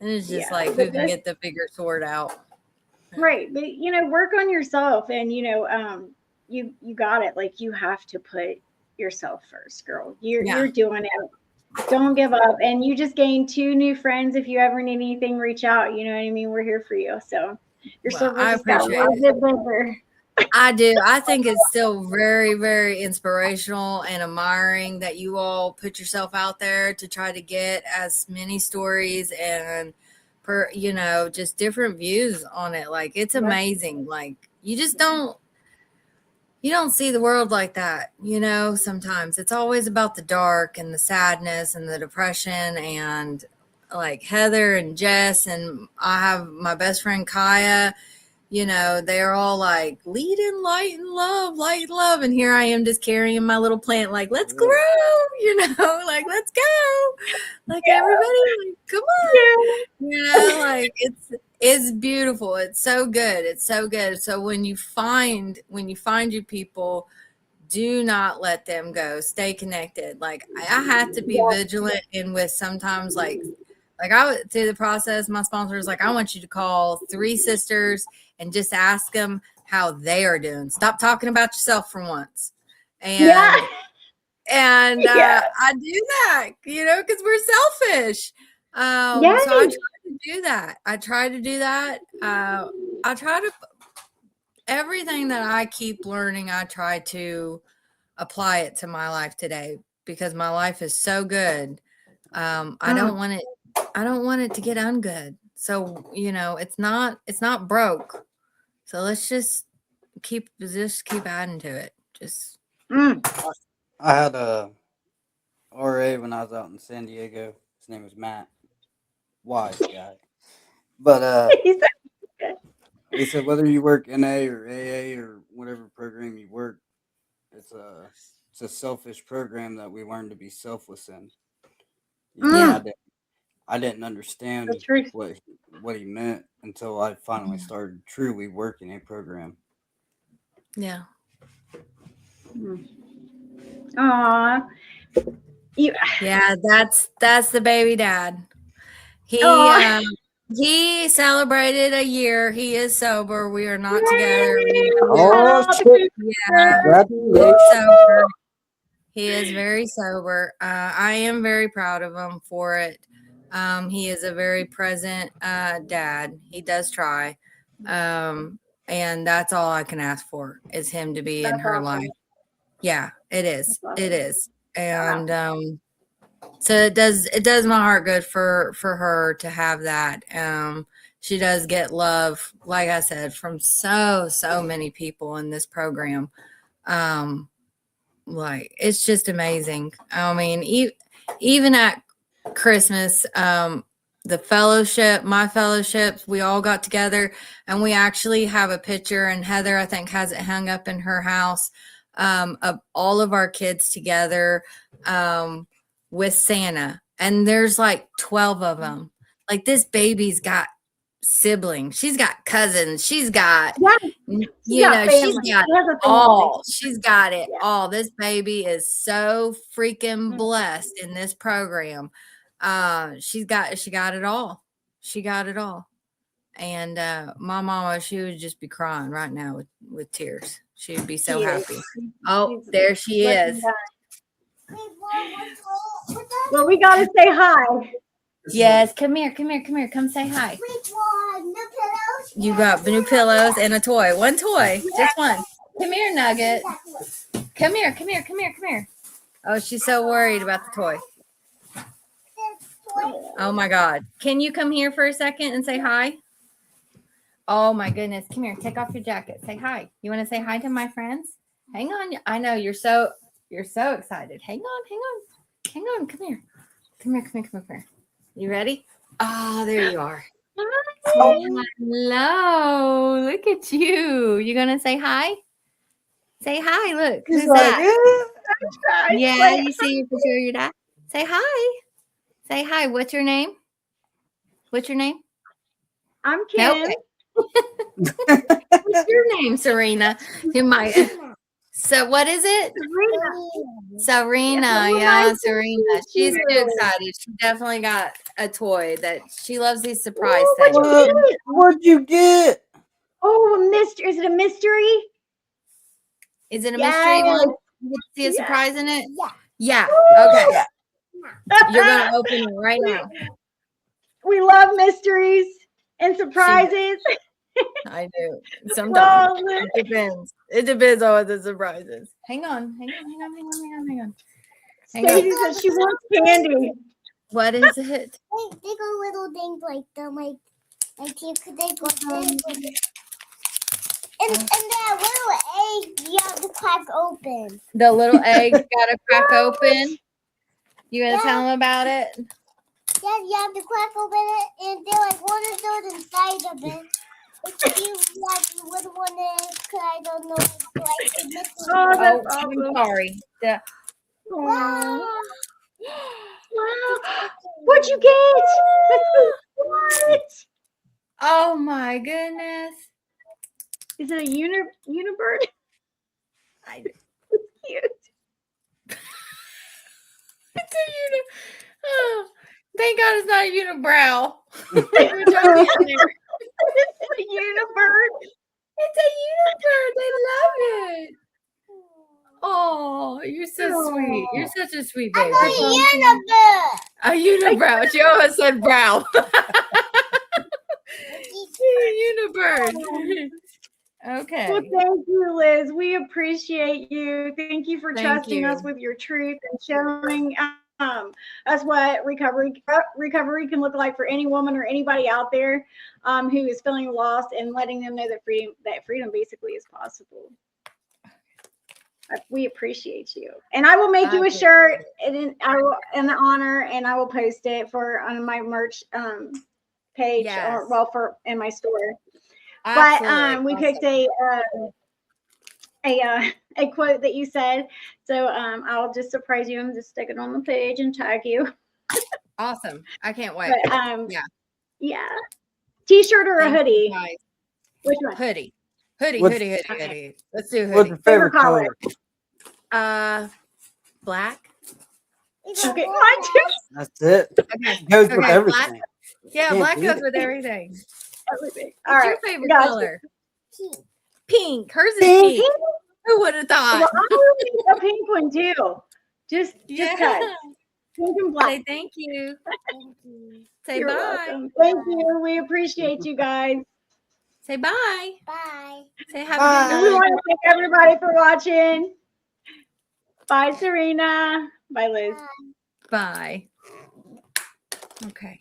it's just like who can get the bigger sword out. Right. But you know, work on yourself, and you know, you got it. Like you have to put yourself first, girl. You're doing it. Don't give up. And you just gained 2 new friends. If you ever need anything, reach out. You know what I mean? We're here for you. So I appreciate it. I do. I think it's still very, very inspirational and admiring that you all put yourself out there to try to get as many stories and just different views on it. Like it's amazing. Like you don't see the world like that, sometimes it's always about the dark and the sadness and the depression. And like Heather and Jess, and I have my best friend Kaya, they're all like lead in light and love. And here I am just carrying my little plant, like, let's grow, like, let's go. Like everybody, like, come on. Like it's beautiful. It's so good. It's so good. So when you find your people, do not let them go. Stay connected. Like I have to be vigilant and with sometimes like I went through the process. My sponsor was like, I want you to call 3 sisters and just ask them how they are doing. Stop talking about yourself for once. And I do that, because we're selfish. So I try to do that. I try to everything that I keep learning, I try to apply it to my life today because my life is so good. I don't want it to get ungood. So, it's not broke. So let's just keep adding to it. Just I had a RA when I was out in San Diego. His name was Matt. Wise guy. But he said whether you work NA or AA or whatever program you work, it's a selfish program that we learn to be selfless in. I didn't understand what he meant until I finally started truly working a program. Yeah. Aw. Yeah, that's the baby dad. He celebrated a year. He is sober. We are not together. Sober. He is very sober. I am very proud of him for it. He is a very present dad. He does try. And that's all I can ask for is him to be in her life. Yeah, it is. It is. And so it does my heart good for her to have that. She does get love, like I said, from so many people in this program. Like it's just amazing. I mean, even at Christmas, the fellowship, my fellowships, we all got together and we actually have a picture, and Heather, I think, has it hung up in her house, of all of our kids together, with Santa. And there's like 12 of them. Like this baby's got siblings. She's got cousins. She's got, Yeah, she's got family. She has a family. all. She's got it Yeah. all. This baby is so freaking blessed in this program. She got it all. She got it all. And my mama, she would just be crying right now with tears. She would be so happy. Oh, there she is. Well, we got to say hi. Yes, come here. Come say hi. You got new pillows and a toy. One toy, just one. Come here, Nugget. Come here. Oh, she's so worried about the toy. Oh my God. Can you come here for a second and say hi? Oh my goodness. Come here. Take off your jacket. Say hi. You want to say hi to my friends? Hang on. I know you're so excited. Hang on. Come here. You ready? Oh, there you are. Hi. Hello. Look at you. You gonna say hi? Say hi. Look. Who's like, that? Yeah. Yeah, you see your picture of your dad? Say hi. Say hi. What's your name? I'm Kim. Okay. What's your name, Serena? You might. So what is it? Serena. Yeah, Serena. She's too excited. She definitely got a toy that she loves. These surprise things. What'd you get? Oh, a mystery. Is it a mystery? Is it a mystery one? You get to see a surprise in it? Yeah. Okay. You're gonna open it right now. We love mysteries and surprises. I do. Sometimes it depends. It depends on what the surprise is. Hang on. Stacy says she wants candy. What is it? They go little things like them, like you could they go and that little egg you have to crack open. The little egg gotta crack open. You gonna tell them about it? Yeah, you have to crack open it, and they're like one of those inside of it. If you would want to, I don't know. Oh, that's awesome. I'm sorry. Yeah. Wow. What'd you get? What? Oh my goodness. Is it a unibird? It's cute. It's a oh, thank God it's not a unibrow. It's a unibird. It's a unibird. They love it. Oh, you're so sweet. You're such a sweet baby. A unibrow. She almost said brow. Unibird. Okay. Well, thank you, Liz. We appreciate you. Thank you for trusting us with your truth and showing us what recovery can look like for any woman or anybody out there who is feeling lost, and letting them know that freedom basically is possible. We appreciate you, and I will make you a shirt in honor, and I will post it on my merch page, or in my store. Absolutely. But we picked a quote that you said, so I'll just surprise you and just stick it on the page and tag you. Awesome! I can't wait. But, yeah. T-shirt or a hoodie? Nice. Which one? Hoodie. Hoodie. Let's do hoodie. What's your favorite color? Black. Okay, mine too. That's it. Okay. Goes with everything. Black. Yeah, black goes with everything. Everything. What's your favorite color? Pink. Hers is pink. Who would have thought? Well, I'm doing a pink one too. Just cut. Pink and black. Say thank you. Say You're bye. welcome. Thank you. We appreciate you guys. Say bye. Bye. Say have Bye. a good We night. want to thank everybody for watching. Bye, Serena. Bye, Liz. Bye. Okay.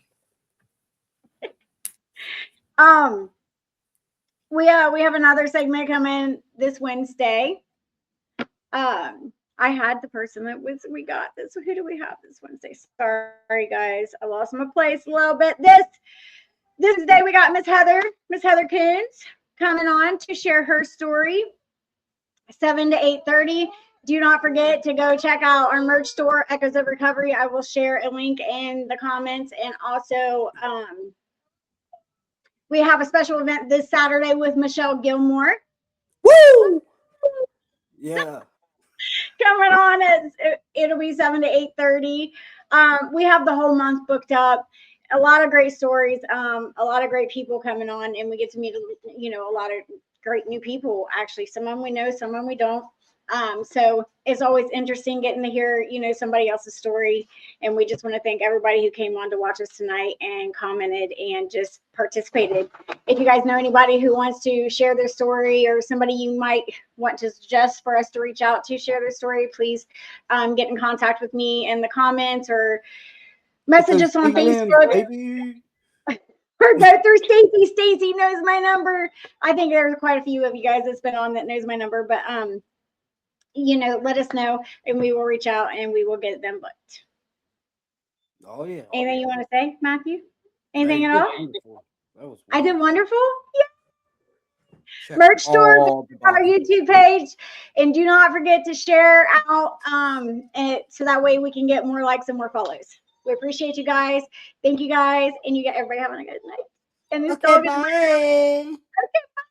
We have another segment coming this Wednesday. I had the person that we got this. Who do we have this Wednesday? Sorry, guys. I lost my place a little bit. This day we got Miss Heather Coons coming on to share her story, 7 to 8:30. Do not forget to go check out our merch store, Echoes of Recovery. I will share a link in the comments, and also We have a special event this Saturday with Michelle Gilmore. Woo! Yeah. Coming on it'll be 7 to 8:30. We have the whole month booked up. A lot of great stories, a lot of great people coming on, and we get to meet, a lot of great new people. Actually, some of them we know, some of them we don't. So it's always interesting getting to hear, somebody else's story. And we just want to thank everybody who came on to watch us tonight and commented and just participated. If you guys know anybody who wants to share their story, or somebody you might want to suggest for us to reach out to share their story, please get in contact with me in the comments or message us on Facebook. Or go through Stacy. Stacy knows my number. I think there's quite a few of you guys that's been on that knows my number, but let us know and we will reach out and we will get them booked. Oh yeah. Anything you want to say, Matthew? Anything at all? Wonderful. That was I did wonderful. Yeah. Check Merch store on our boxes. YouTube page, and do not forget to share out so that way we can get more likes and more follows. We appreciate you guys. Thank you guys, and you get everybody having a good night. And this dog is bye. okay. Bye.